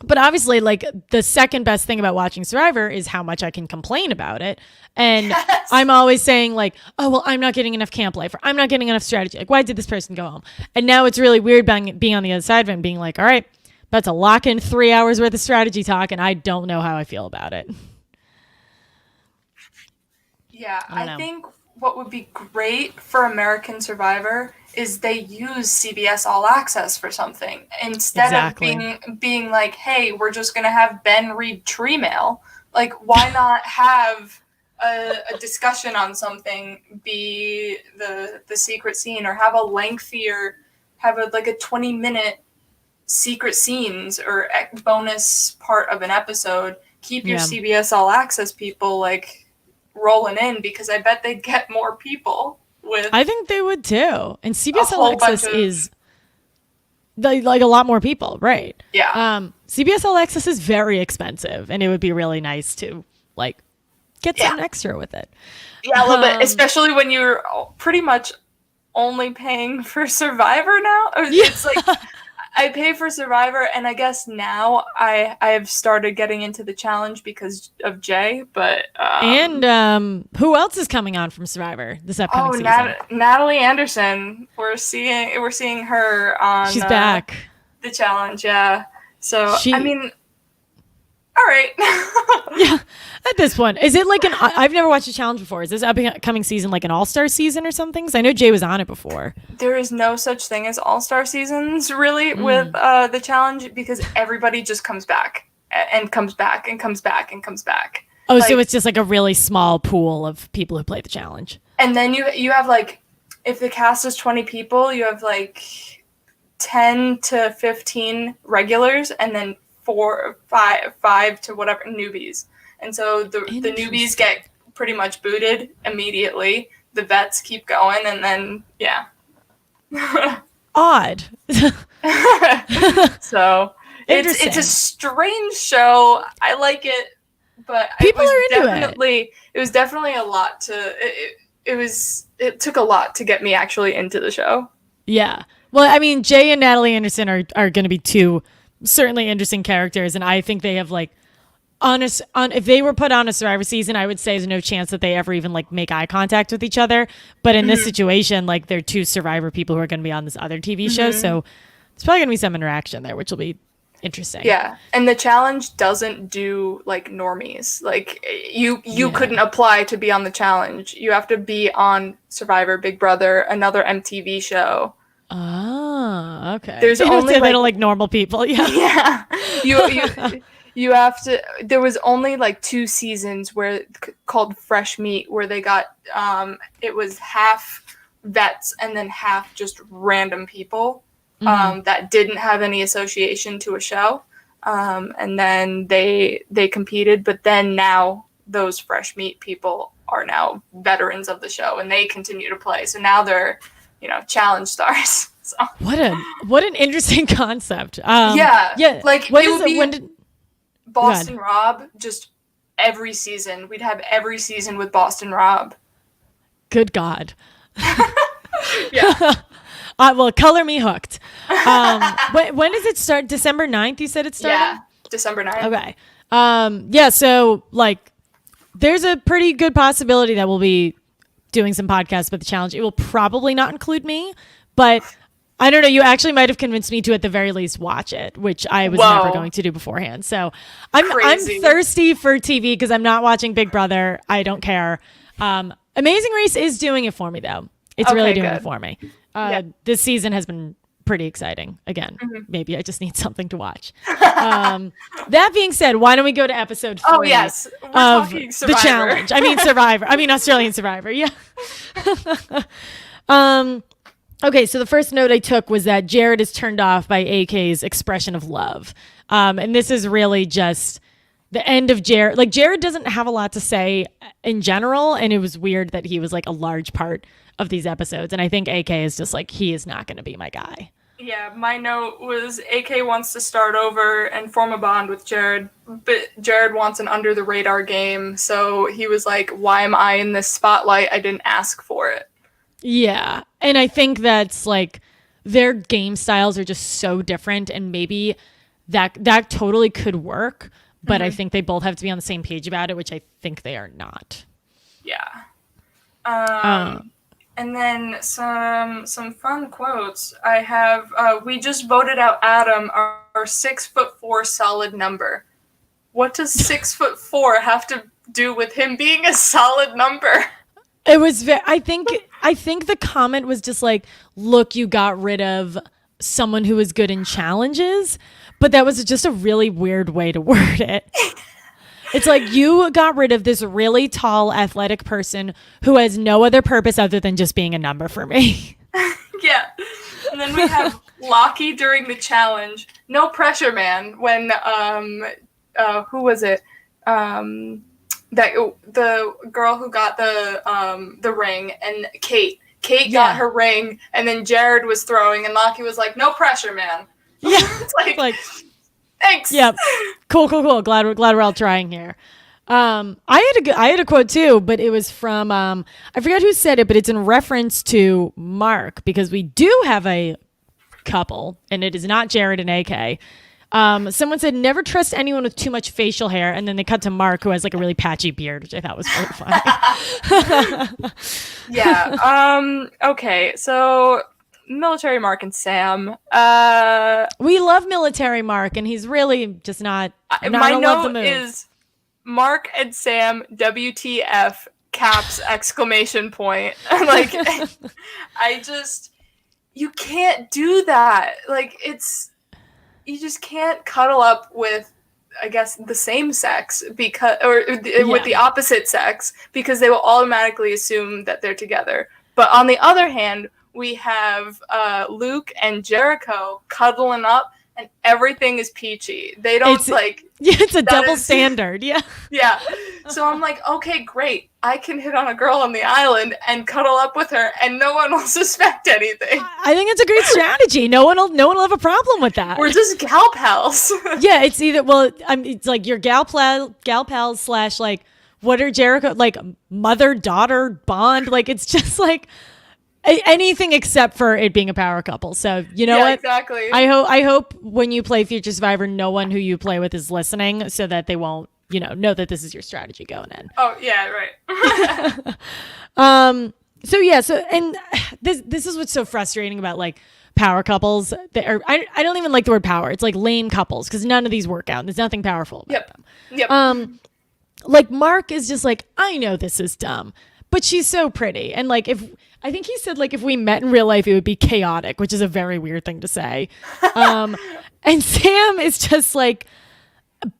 But obviously, like, the second best thing about watching Survivor is how much I can complain about it. And I'm always saying, like, oh, well, I'm not getting enough camp life, or I'm not getting enough strategy. Like, why did this person go home? And now it's really weird being on the other side of it and being like, all right, that's a lock in 3 hours worth of strategy talk, and I don't know how I feel about it. Yeah, I think what would be great for American Survivor is they use CBS All Access for something instead of being like, hey, we're just going to have Ben read tree mail. Like, why not have a discussion on something be the secret scene, or have a lengthier, have a 20-minute secret scenes or bonus part of an episode. Keep your CBS All Access people like rolling in, because I bet they'd get more people with. I think they would too. And CBS All Access is like a lot more people, right? Yeah. CBS All Access is very expensive, and it would be really nice to like get some extra with it. Yeah, a little bit, especially when you're pretty much only paying for Survivor now. It's like I pay for Survivor, and I guess now I have started getting into the challenge because of Jay. But and who else is coming on from Survivor this upcoming season? Natalie Anderson. We're seeing her on. She's back. The challenge, yeah. So I mean, all right. Yeah. At this point, is it like I've never watched a challenge before. Is this upcoming season like an all-star season or something? Because I know Jay was on it before. There is no such thing as all-star seasons, really, with the challenge, because everybody just comes back and comes back and comes back and comes back. Oh, so it's just like a really small pool of people who play the challenge. And then you have like, if the cast is 20 people, you have like 10 to 15 regulars, and then 4 or 5 to whatever newbies. And so the newbies get pretty much booted immediately. The vets keep going, and then odd. So it's a strange show. I like it, but people are into it. It was definitely a lot to it took a lot to get me actually into the show. Yeah. Well, I mean, Jay and Natalie Anderson are going to be two certainly interesting characters, and I think they have like if they were put on a Survivor season, I would say there's no chance that they ever even like make eye contact with each other. But in this situation, like, they're two Survivor people who are going to be on this other TV show, so there's probably going to be some interaction there, which will be interesting. Yeah, and the challenge doesn't do like normies. Like you couldn't apply to be on the challenge. You have to be on Survivor, Big Brother, another MTV show. Oh, okay. There's only they don't like normal people. Yeah. Yeah. You have to. There was only like 2 seasons called Fresh Meat, where they got it was half vets and then half just random people that didn't have any association to a show, and then they competed. But then now those Fresh Meat people are now veterans of the show, and they continue to play. So now they're challenge stars. So. What an interesting concept. Yeah. Like when did Boston Rob, just every season. We'd have every season with Boston Rob. Good God. Yeah. Well, color me hooked. When does it start? December 9th, you said it started? Yeah, December 9th. Okay. So, like, there's a pretty good possibility that we'll be doing some podcasts about the challenge. It will probably not include me, but I don't know. You actually might have convinced me to, at the very least, watch it, which I was never going to do beforehand. So I'm thirsty for TV because I'm not watching Big Brother. I don't care. Amazing Race is doing it for me, though. It's really doing it for me. This season has been pretty exciting. Again, maybe I just need something to watch. That being said, why don't we go to episode 3? Oh, yes. We're talking Survivor. The challenge. I mean, Survivor. I mean, Australian Survivor. Yeah. Okay, so the first note I took was that Jared is turned off by AK's expression of love. And this is really just the end of Jared. Like, Jared doesn't have a lot to say in general, and it was weird that he was like a large part of these episodes. And I think AK is just like, he is not going to be my guy. Yeah, my note was AK wants to start over and form a bond with Jared, but Jared wants an under-the-radar game, so he was like, why am I in this spotlight? I didn't ask for it. Yeah, and I think that's like their game styles are just so different, and maybe that totally could work, but I think they both have to be on the same page about it, which I think they are not. Yeah. And then some fun quotes. I have, we just voted out Adam, our 6'4" solid number. What does 6'4" have to do with him being a solid number? It was I think the comment was just like, look, you got rid of someone who was good in challenges, but that was just a really weird way to word it. It's like, you got rid of this really tall, athletic person who has no other purpose other than just being a number for me. Yeah. And then we have Lockie during the challenge. No pressure, man. When, who was it? The girl who got the ring, and Kate. Kate got her ring, and then Jared was throwing, and Lockie was like, no pressure, man. Yeah. It's like thanks. Yep. Cool. Glad we're all trying here. I had a quote too, but it was from I forgot who said it, but it's in reference to Mark, because we do have a couple, and it is not Jared and AK. Someone said, never trust anyone with too much facial hair, and then they cut to Mark, who has like a really patchy beard, which I thought was really funny. Yeah. Okay. So military Mark and Sam. We love military Mark, and he's really just not. My note is Mark and Sam, WTF, caps, exclamation point. Like, you can't do that. Like, you just can't cuddle up with, I guess, the same sex with the opposite sex, because they will automatically assume that they're together. But on the other hand, we have Luke and Jericho cuddling up, and everything is peachy. They don't it's a double standard. Yeah. Yeah. So I'm like, okay, great. I can hit on a girl on the island and cuddle up with her, and no one will suspect anything. I think it's a great strategy. No one will have a problem with that. We're just gal pals. Yeah, it's either it's like your gal pals / like, what are Jericho, like, mother daughter bond? Like, it's just like anything except for it being a power couple. So you know what? Exactly. I hope when you play Future Survivor, no one who you play with is listening, so that they won't know that this is your strategy going in. Oh yeah, right. So and this is what's so frustrating about like power couples. I don't even like the word power. It's like lame couples, because none of these work out. There's nothing powerful about them. Yep. Like, Mark is just like, I know this is dumb, but she's so pretty, and like, I think he said, like, if we met in real life, it would be chaotic, which is a very weird thing to say. And Sam is just like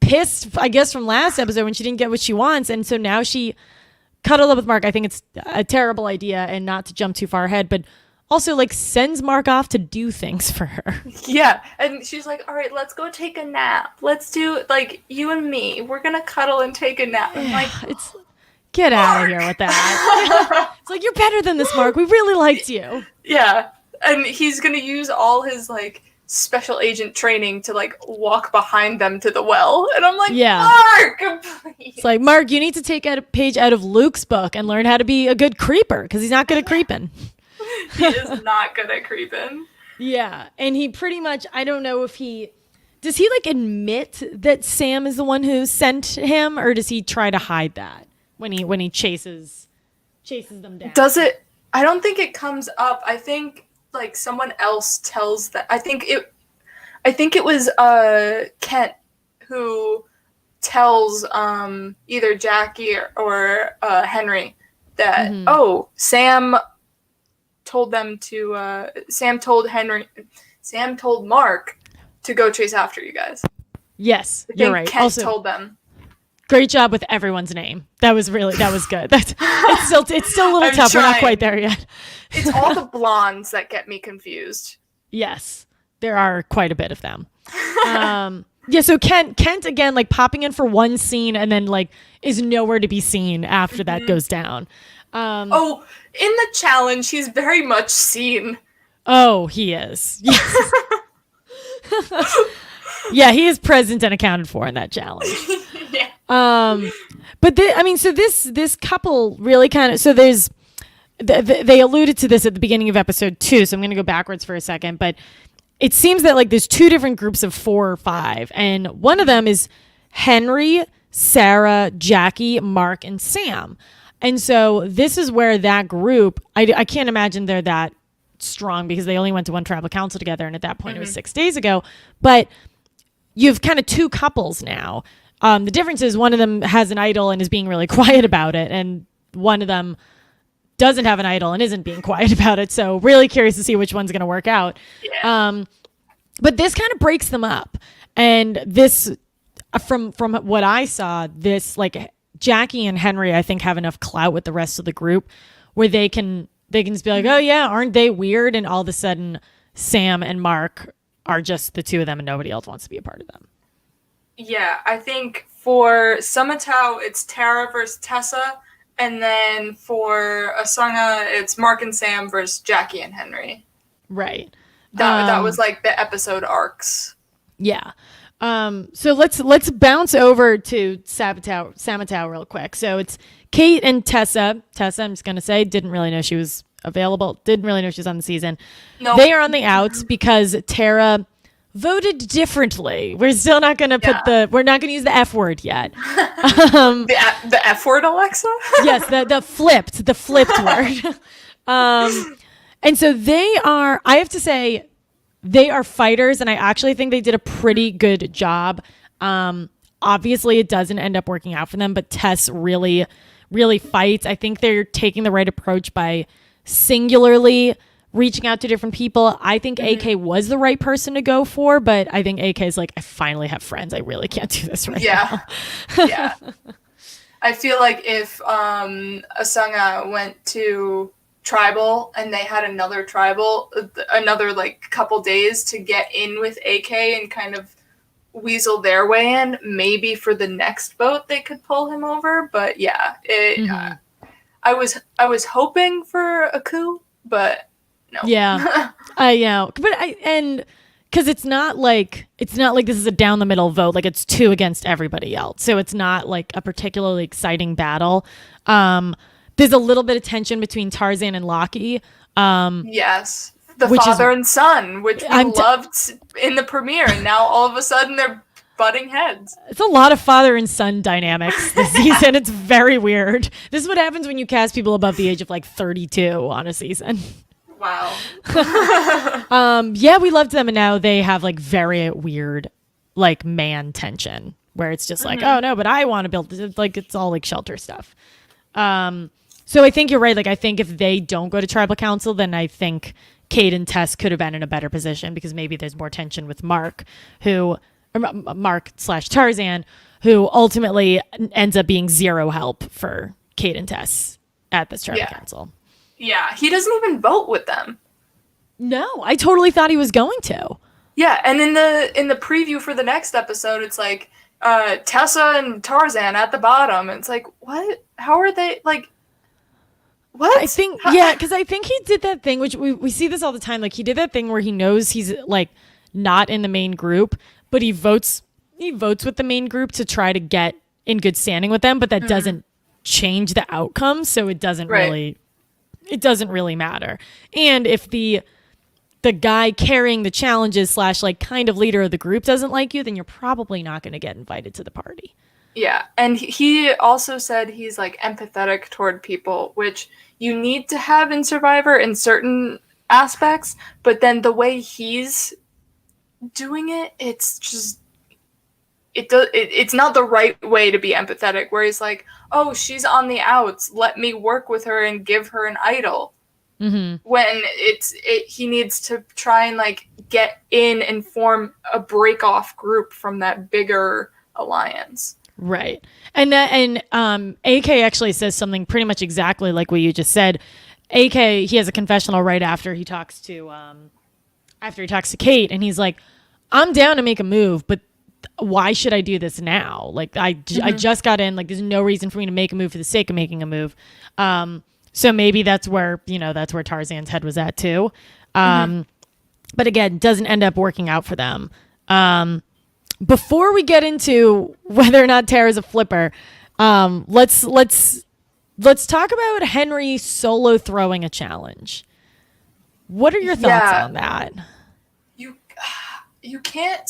pissed, I guess, from last episode when she didn't get what she wants, and so now she cuddled up with Mark. I think it's a terrible idea, and not to jump too far ahead, but also like sends Mark off to do things for her. Yeah, and she's like, all right, let's go take a nap. Let's do, like, you and me. We're gonna cuddle and take a nap. I'm like, get out of here with that. It's like, you're better than this, Mark. We really liked you. Yeah, and he's gonna use all his like special agent training to like walk behind them to the well, and I'm like, Mark, please. It's like, Mark, you need to take a page out of Luke's book and learn how to be a good creeper, because he's not good at creeping. He is not good at creeping. Yeah, and he pretty much, I don't know if does he like admit that Sam is the one who sent him, or does he try to hide that when he chases them down? Does it? I don't think it comes up. I think like someone else tells that. I think it was Kent who tells either Jackie or Henry that Sam told Sam told Mark to go chase after you guys. Yes, I you're think right. Kent Also, told them. great job with everyone's name. That was good. It's still a little I'm tough. We're not trying. quite there yet. It's all the blondes that get me confused. Yes, there are quite a bit of them. Yeah, so Kent again, like popping in for one scene and then like is nowhere to be seen after that goes down. In the challenge, he's very much seen. Oh, he is. Yes. Yeah, he is present and accounted for in that challenge. Yeah. But so this couple really kind of, so there's, they alluded to this at the beginning of episode 2, so I'm going to go backwards for a second, but it seems that like there's 2 different groups of 4 or 5, and one of them is Henry, Sarah, Jackie, Mark, and Sam. And so this is where that group, I can't imagine they're that strong because they only went to one tribal council together, and at that point it was 6 days ago, but you've kind of 2 couples now. The difference is one of them has an idol and is being really quiet about it, and one of them doesn't have an idol and isn't being quiet about it. So really curious to see which one's going to work out. Yeah. But this kind of breaks them up. And this, from what I saw, this like Jackie and Henry, I think have enough clout with the rest of the group where they can just be like, oh yeah, aren't they weird? And all of a sudden Sam and Mark are just the 2 of them and nobody else wants to be a part of them. Yeah, I think for Sumatow, it's Tara versus Tessa. And then for Asanga, it's Mark and Sam versus Jackie and Henry. Right. That was like the episode arcs. Yeah. So let's bounce over to Sumatow real quick. So it's Kate and Tessa. Tessa, I'm just going to say, didn't really know she was available. Didn't really know she was on the season. No. They are on the outs because Tara voted differently. We're still not going to we're not going to use the F word yet. The F word, Alexa? Yes, the flipped word. And so they are, I have to say, they are fighters, and I actually think they did a pretty good job. Obviously, it doesn't end up working out for them, but Tess really, really fights. I think they're taking the right approach by singularly reaching out to different people. I think AK was the right person to go for, but I think AK is like, I finally have friends. I really can't do this right now. Yeah. I feel like if Asanga went to tribal and they had another like couple days to get in with AK and kind of weasel their way in, maybe for the next vote they could pull him over. But yeah, I was hoping for a coup, but no. Yeah, I know, but because it's not like this is a down the middle vote. Like it's 2 against everybody else, so it's not like a particularly exciting battle. There's a little bit of tension between Tarzan and Lockie. Yes, the father and son, which we loved in the premiere, and now all of a sudden they're butting heads. It's a lot of father and son dynamics this season. It's very weird. This is what happens when you cast people above the age of like 32 on a season. Wow. Yeah, we loved them, and now they have like very weird like man tension where it's just like, oh no, but I want to build this. Like it's all like shelter stuff. So I think you're right. Like I think if they don't go to tribal council, then I think Kate and Tess could have been in a better position because maybe there's more tension with Mark / Tarzan, who ultimately ends up being 0 help for Kate and Tess at this tribal council. Yeah, he doesn't even vote with them. No, I totally thought he was going to. Yeah, and in the preview for the next episode, it's like Tessa and Tarzan at the bottom. And it's like, what? How are they like? What? I think because I think he did that thing, which we see this all the time. Like he did that thing where he knows he's like not in the main group, but he votes with the main group to try to get in good standing with them. But that doesn't change the outcome, so it doesn't really. It doesn't really matter. And if the guy carrying the challenges / like kind of leader of the group doesn't like you, then you're probably not going to get invited to the party. Yeah. And he also said he's like empathetic toward people, which you need to have in Survivor in certain aspects. But then the way he's doing it, it's just, it's not the right way to be empathetic, where he's like, oh, she's on the outs, let me work with her and give her an idol. when he needs to try and like get in and form a break off group from that bigger alliance. Right. And AK actually says something pretty much exactly like what you just said. AK, he has a confessional right after he talks to Kate, and he's like, I'm down to make a move, but why should I do this now? Like I just got in, like there's no reason for me to make a move for the sake of making a move. So maybe that's where Tarzan's head was at too. But again, doesn't end up working out for them. Before we get into whether or not Tara's a flipper, let's talk about Henry solo throwing a challenge. What are your thoughts on that? You can't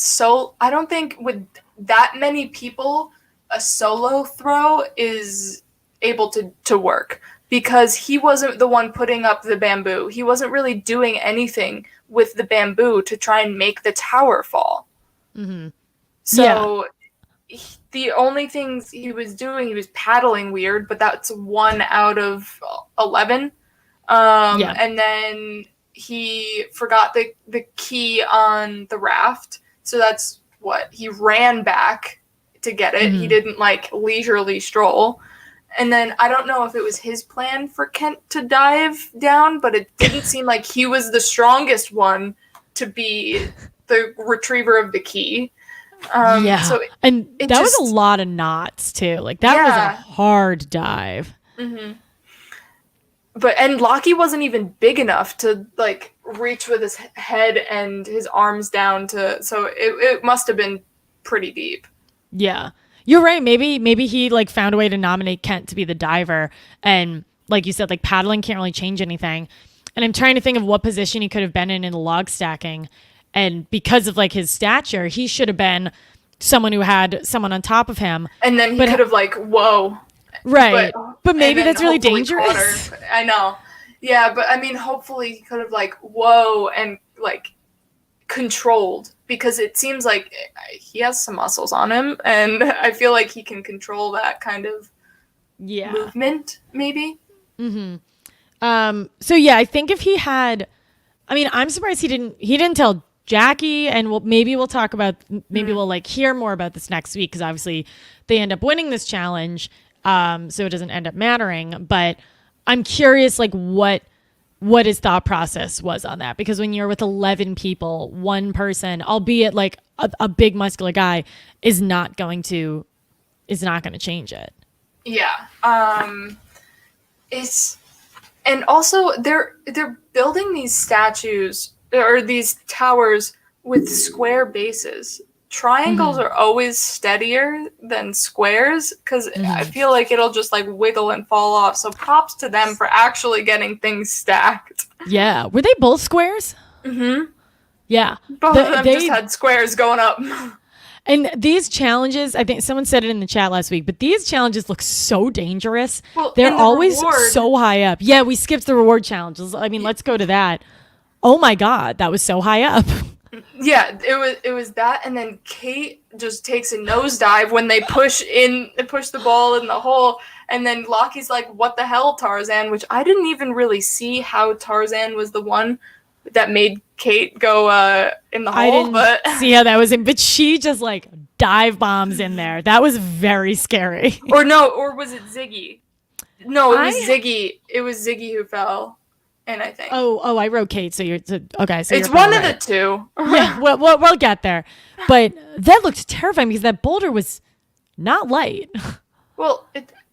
I don't think with that many people a solo throw is able to work, because he wasn't the one putting up the bamboo. He wasn't really doing anything with the bamboo to try and make the tower fall. So the only things he was doing, he was paddling weird, but that's 1 out of 11. And then he forgot the key on the raft. So that's what he ran back to get it. He didn't like leisurely stroll. And then I don't know if it was his plan for Kent to dive down, but it didn't seem like he was the strongest one to be the retriever of the key. So that was a lot of knots too. Like that was a hard dive. And Lockie wasn't even big enough to like reach with his head and his arms down so it must have been pretty deep. Yeah. You're right. Maybe he like found a way to nominate Kent to be the diver, and like you said, like paddling can't really change anything. And I'm trying to think of what position he could have been in the log stacking, and because of like his stature, he should have been someone who had someone on top of him. And then he could have like, whoa. Right. But maybe that's really dangerous. I know. Yeah, but I mean, hopefully he could have like, whoa, and like controlled, because it seems like he has some muscles on him, and I feel like he can control that kind of movement, maybe. So yeah, I think if he had, I mean, I'm surprised he didn't tell Jackie, and we'll talk about, we'll like hear more about this next week, because obviously they end up winning this challenge, so it doesn't end up mattering. But I'm curious, like what his thought process was on that, because when you're with 11 people, one person, albeit like a big muscular guy, is not going to change it. And also they're building these statues or these towers with square bases. Triangles are always steadier than squares, because I feel like it'll just like wiggle and fall off. So props to them for actually getting things stacked. Yeah. Were they both squares? Yeah. Both of them just had squares going up. And these challenges, I think someone said it in the chat last week, but these challenges look so dangerous. Well, they're always so high up. Yeah, we skipped the reward challenges. I mean, let's go to that. Oh my God, that was so high up. Yeah, it was that, and then Kate just takes a nosedive when they push the ball in the hole, and then Lockie's like, "What the hell, Tarzan?" Which I didn't even really see how Tarzan was the one that made Kate go in the hole. I didn't see how that was in, but she just like dive bombs in there. That was very scary. Or was it Ziggy? No, it was Ziggy. It was Ziggy who fell. And I think. Oh, I wrote Kate. So okay. So it's one of the two. Yeah, we'll get there. But that looked terrifying, because that boulder was not light. Well,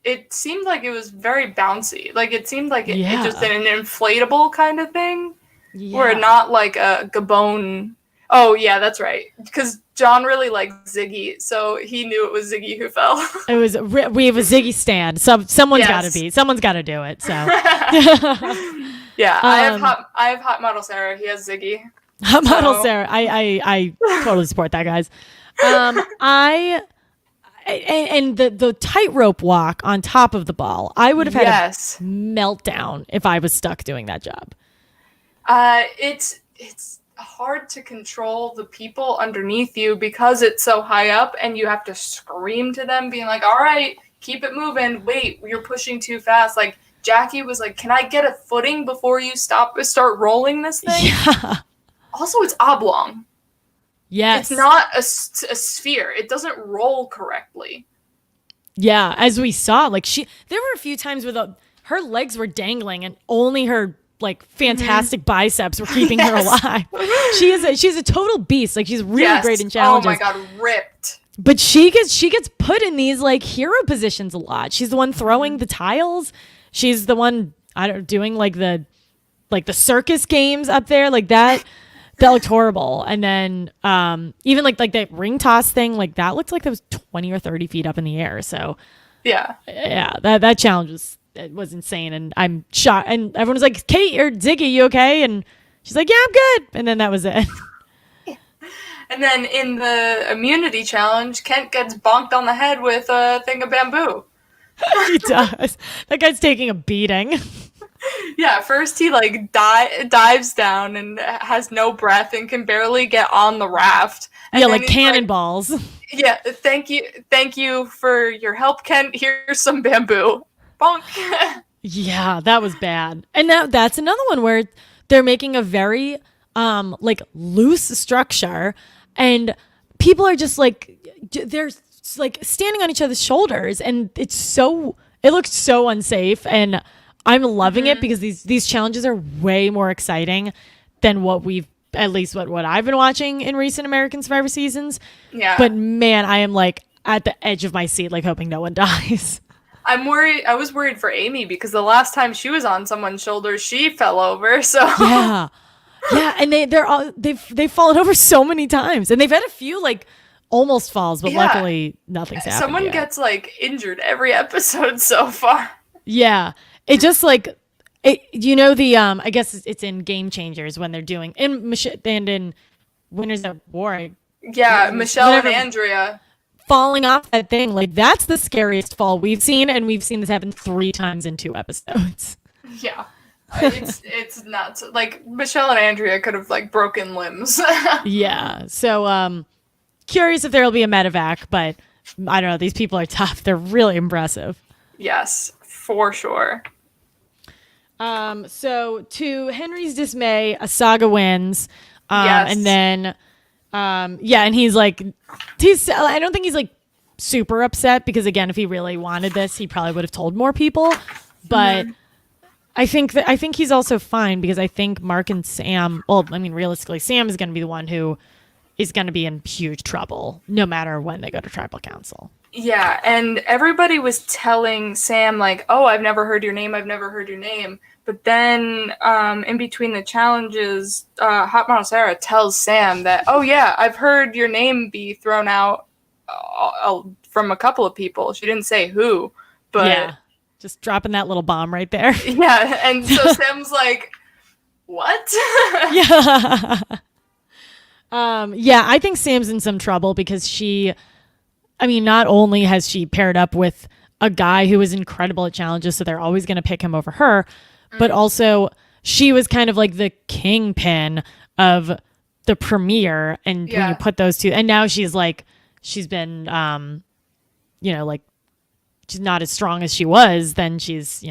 it seemed like it was very bouncy. Like it seemed like it just an inflatable kind of thing, where not like a Gabon. Oh yeah, that's right. Because John really liked Ziggy, so he knew it was Ziggy who fell. It was we have a Ziggy stand. Someone's got to do it. So. Yeah, I have Hot Model Sarah. He has Ziggy. Hot Model Sarah. I totally support that, guys. And the tightrope walk on top of the ball, I would have had a meltdown if I was stuck doing that job. It's hard to control the people underneath you because it's so high up, and you have to scream to them, being like, "All right, keep it moving. Wait, you're pushing too fast." Like, Jackie was like, "Can I get a footing before you start rolling this thing?" Yeah. Also, it's oblong. Yes. It's not a sphere. It doesn't roll correctly. Yeah, as we saw, like there were a few times where her legs were dangling and only her like fantastic biceps were keeping her alive. She's a total beast. Like she's really great in challenges. Oh my god, ripped. But she gets put in these like hero positions a lot. She's the one throwing the tiles. She's the one doing like the circus games up there like that. That looked horrible. And then even like that ring toss thing, like that looked like that was 20 or 30 feet up in the air. So yeah, that challenge was insane. And I'm shocked. And everyone was like, "Kate or Ziggy, you okay?" And she's like, "Yeah, I'm good." And then that was it. And then in the immunity challenge, Kent gets bonked on the head with a thing of bamboo. He does. That guy's taking a beating. Yeah, first he like dives down and has no breath and can barely get on the raft. And yeah, like cannonballs. Like, yeah, thank you for your help, Kent. Here's some bamboo. Bonk. Yeah, that was bad. And that's another one where they're making a very like loose structure, and people are just like they're like standing on each other's shoulders, and it looks so unsafe. And I'm loving it because these challenges are way more exciting than what I've been watching in recent American Survivor seasons. Yeah. But man, I am like at the edge of my seat, like hoping no one dies. I'm worried. I was worried for Amy because the last time she was on someone's shoulders, she fell over. So yeah, and they've fallen over so many times, and they've had a few like almost falls, but luckily nothing's happened. Someone gets like injured every episode so far. Yeah. It just like the I guess it's in Game Changers when they're doing in Winners at War. Yeah, Michelle and Andrea falling off that thing, like that's the scariest fall we've seen, and we've seen this happen 3 times in 2 episodes. Yeah. It's nuts. Like Michelle and Andrea could have like broken limbs. Yeah. So curious if there'll be a medevac, but I don't know, these people are tough. They're really impressive. Yes, for sure. So to Henry's dismay, Asaga wins. Yes. And then, and I don't think he's like super upset because again, if he really wanted this, he probably would have told more people. But I think he's also fine because I think Mark and Sam, well, I mean, realistically, Sam is going to be the one who is going to be in huge trouble no matter when they go to tribal council. Yeah, and everybody was telling Sam, like, "Oh, I've never heard your name. I've never heard your name." But then in between the challenges, Hot Model Sarah tells Sam that, "Oh, yeah, I've heard your name be thrown out from a couple of people." She didn't say who, but... Yeah, just dropping that little bomb right there. Yeah, and so Sam's like, "What?" Yeah. I think Sam's in some trouble because not only has she paired up with a guy who is incredible at challenges, so they're always going to pick him over her, but also she was kind of like the kingpin of the premiere, and when you put those two, and now she's been, like she's not as strong as she was, then she's,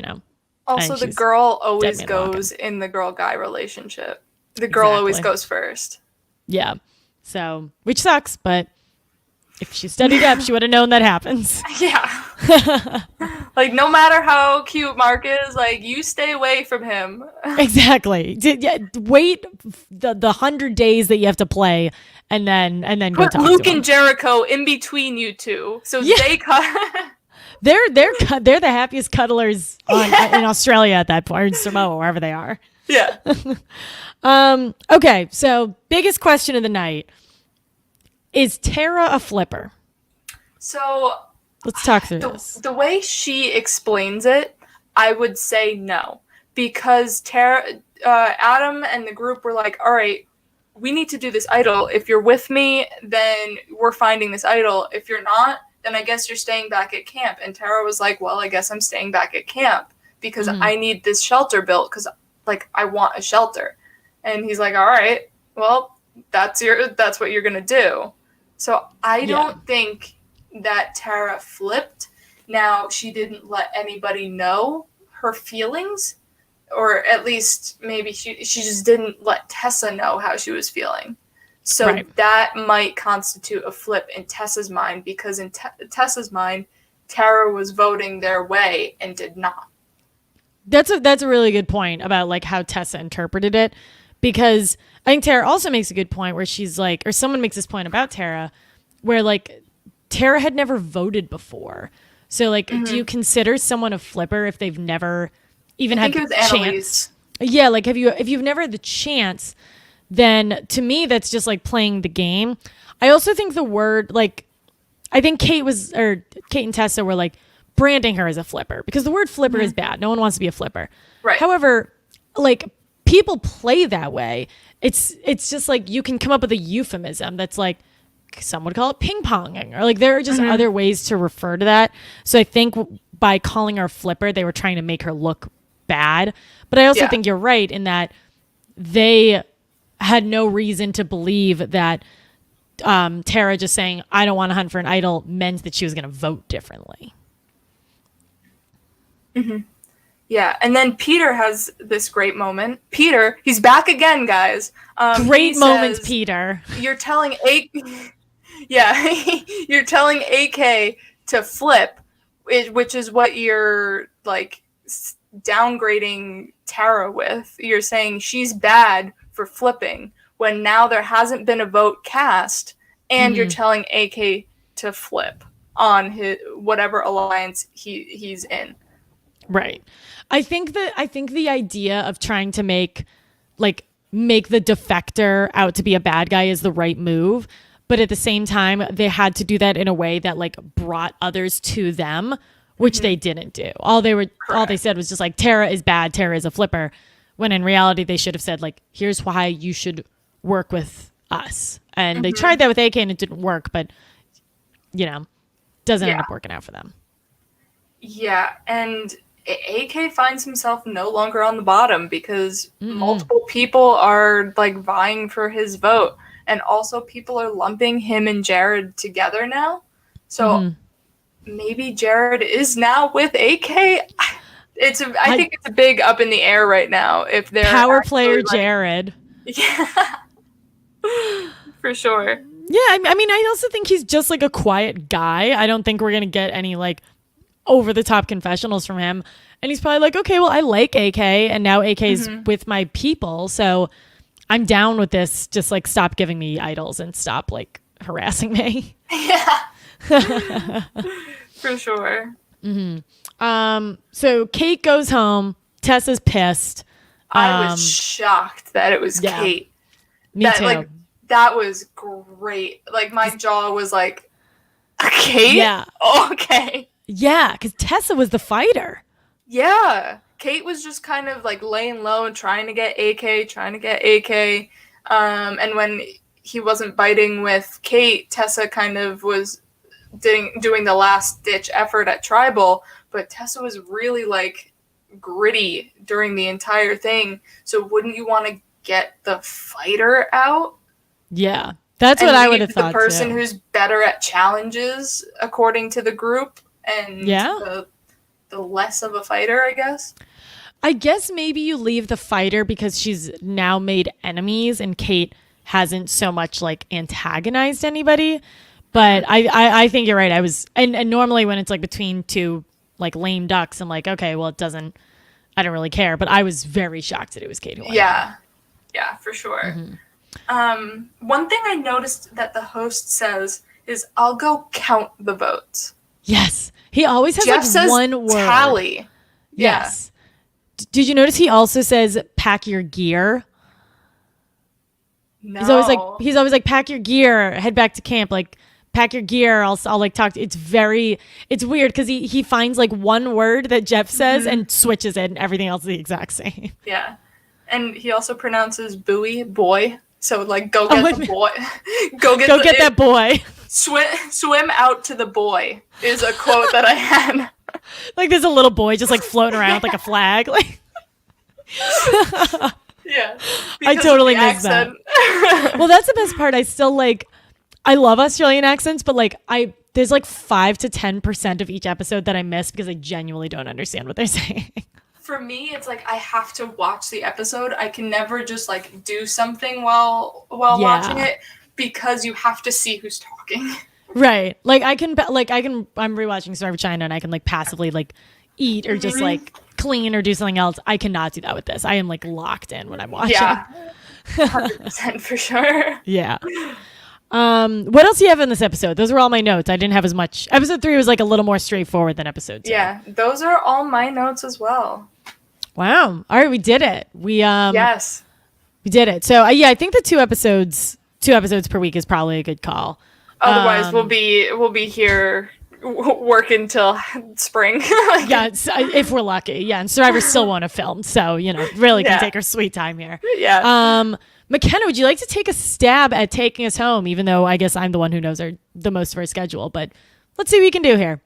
Also, the girl always goes in the girl-guy relationship. The girl always goes first. Yeah. So, which sucks, but if she studied up, she would have known that happens. Yeah. Like, no matter how cute Mark is, like, you stay away from him. Exactly. Wait the 100 days that you have to play, and then go put talk Luke to him. and Jericho in between you two, so they cut. They're the happiest cuddlers in Australia at that point, or in Samoa, wherever they are. Yeah. Okay, so biggest question of the night. Is Tara a flipper? So let's talk through this. The way she explains it, I would say no. Because Adam and the group were like, all right, we need to do this idol. If you're with me, then we're finding this idol. If you're not, then I guess you're staying back at camp. And Tara was like, well, I guess I'm staying back at camp because I need this shelter built because, like, I want a shelter. And he's like, all right, well, that's what you're going to do. So I don't think that Tara flipped. Now, she didn't let anybody know her feelings, or at least maybe she just didn't let Tessa know how she was feeling. So that might constitute a flip in Tessa's mind, because in Tessa's mind, Tara was voting their way and did not. That's a really good point about like how Tessa interpreted it, because I think Tara also makes a good point where she's like, or someone makes this point about Tara, where like Tara had never voted before. So like, do you consider someone a flipper if they've never even had the chance? Yeah, like if you've never had the chance, then to me that's just like playing the game. I also think the word, like, I think Kate and Tessa were like branding her as a flipper, because the word flipper is bad. No one wants to be a flipper. Right. However, like, people play that way. It's just like you can come up with a euphemism that's like, some would call it ping ponging, or like there are just other ways to refer to that. So I think by calling her a flipper, they were trying to make her look bad. But I also think you're right in that they had no reason to believe that Tara just saying, I don't want to hunt for an idol, meant that she was going to vote differently. Yeah, and then Peter has this great moment. Peter, he's back again, guys. Great moments, Peter. You're telling you're telling AK to flip, which is what you're like downgrading Tara with. You're saying she's bad for flipping when now there hasn't been a vote cast, and you're telling AK to flip on his whatever alliance he's in. Right. I think the idea of trying to make the defector out to be a bad guy is the right move. But at the same time, they had to do that in a way that like brought others to them, which they didn't do. All they said was just like, Tara is bad, Tara is a flipper. When in reality, they should have said like, here's why you should work with us. And they tried that with AK and it didn't work, but doesn't end up working out for them. Yeah, and AK finds himself no longer on the bottom because multiple people are like vying for his vote, and also people are lumping him and Jared together now. So maybe Jared is now with AK. I think it's a big up in the air right now. If they're power player Jared, for sure. Yeah, I mean, I also think he's just like a quiet guy. I don't think we're gonna get any like over the top confessionals from him. And he's probably like, okay, well, I like AK, and now AK's with my people, so I'm down with this. Just like stop giving me idols and stop like harassing me. Yeah. For sure. So Kate goes home. Tessa's pissed. I was shocked that it was Kate. Me too. Like, that was great. Like, my jaw was like, Kate? Yeah. Oh, okay. Yeah, because Tessa was the fighter. Yeah. Kate was just kind of like laying low and trying to get AK. And when he wasn't biting with Kate, Tessa kind of was doing the last ditch effort at Tribal, but Tessa was really like gritty during the entire thing. So wouldn't you want to get the fighter out? Yeah. That's what I would have thought. The person too. Who's better at challenges according to the group, and the less of a fighter, I guess. I guess maybe you leave the fighter because she's now made enemies and Kate hasn't so much like antagonized anybody. But I think you're right. I was and normally when it's like between two like lame ducks, I'm like, okay, well I don't really care. But I was very shocked that it was Kate who won. Yeah, for sure. One thing I noticed that the host says is, I'll go count the votes. Yes. He always has Jeff like says one word. Tally. Yes. Yeah. Did you notice he also says pack your gear? No. He's always like pack your gear, head back to camp, like pack your gear. I'll like talk to, it's weird because he finds like one word that Jeff says and switches it, and everything else is the exact same. Yeah. And he also pronounces buoy boy. So like go get the boy. go get that boy. Swim out to the boy is a quote that I had. Like there's a little boy just like floating around with like a flag. Like yeah. I totally missed that. Well, that's the best part. I love Australian accents, but like there's like 5 to 10% of each episode that I miss because I genuinely don't understand what they're saying. for me, it's like I have to watch the episode. I can never just like do something while watching it because you have to see who's talking. Right. Like I'm rewatching Survivor China and I can like passively like eat or just like clean or do something else. I cannot do that with this. I am like locked in when I'm watching. Yeah. 100% for sure. Yeah. What else do you have in this episode? Those were all my notes. I didn't have as much. Episode 3 was like a little more straightforward than episode 2. Yeah, those are all my notes as well. Wow. All right, we did it. Yes. We did it. So I think the two episodes per week is probably a good call. Otherwise, we'll be here working till spring. Yeah, if we're lucky. Yeah, and Survivor still won't have filmed, so really can take our sweet time here. Yeah. McKenna, would you like to take a stab at taking us home? Even though I guess I'm the one who knows the most of our schedule, but let's see what we can do here.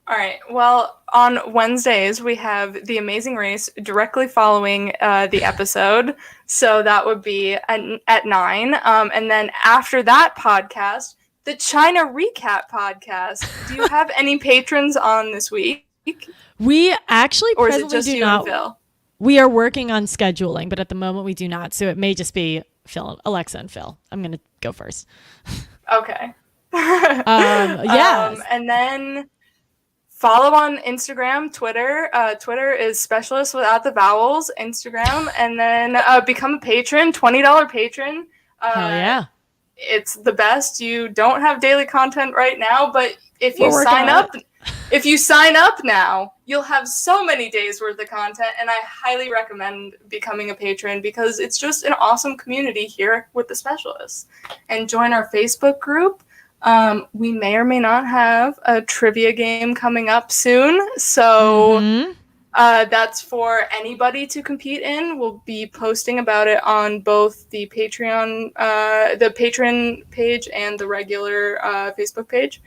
All right. Well, on Wednesdays we have The Amazing Race directly following the episode, so that would be at 9. And then after that podcast, the China Recap podcast. Do you have any patrons on this week? We actually or is it presently just do you not. and Phil? We are working on scheduling, but at the moment we do not. So it may just be Phil, Alexa, and Phil. I'm going to go first. Okay. Yes. And then follow on Instagram, Twitter. Twitter is Specialist Without the Vowels, Instagram. And then become a patron, $20 patron. Hell yeah. It's the best. You don't have daily content right now, but if you sign up now, you'll have so many days worth of content, and I highly recommend becoming a patron because it's just an awesome community here with the Specialists. And join our Facebook group. We may or may not have a trivia game coming up soon, so that's for anybody to compete in. We'll be posting about it on both the Patreon, the patron page and the regular Facebook page.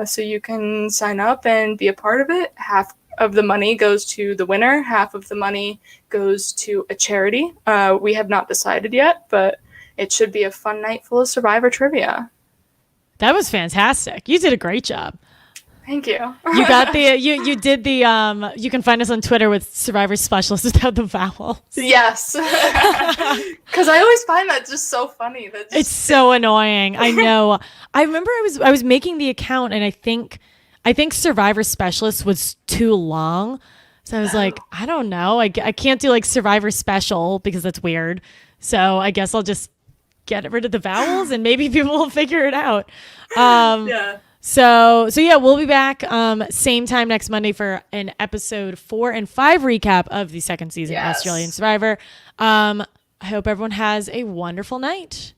So you can sign up and be a part of it. Half of the money goes to the winner. Half of the money goes to a charity. We have not decided yet, but it should be a fun night full of Survivor trivia. That was fantastic. You did a great job. Thank you. You got you did the you can find us on Twitter with Survivor Specialist without the vowels. Yes. Because I always find that just so funny. It's so annoying. I know. I remember I was making the account and I think Survivor Specialist was too long. So I was like, I don't know. I can't do like Survivor Special because that's weird. So I guess I'll just get rid of the vowels and maybe people will figure it out. Yeah. So yeah, we'll be back same time next Monday for an episode 4 and 5 recap of the second season of Australian Survivor. I hope everyone has a wonderful night.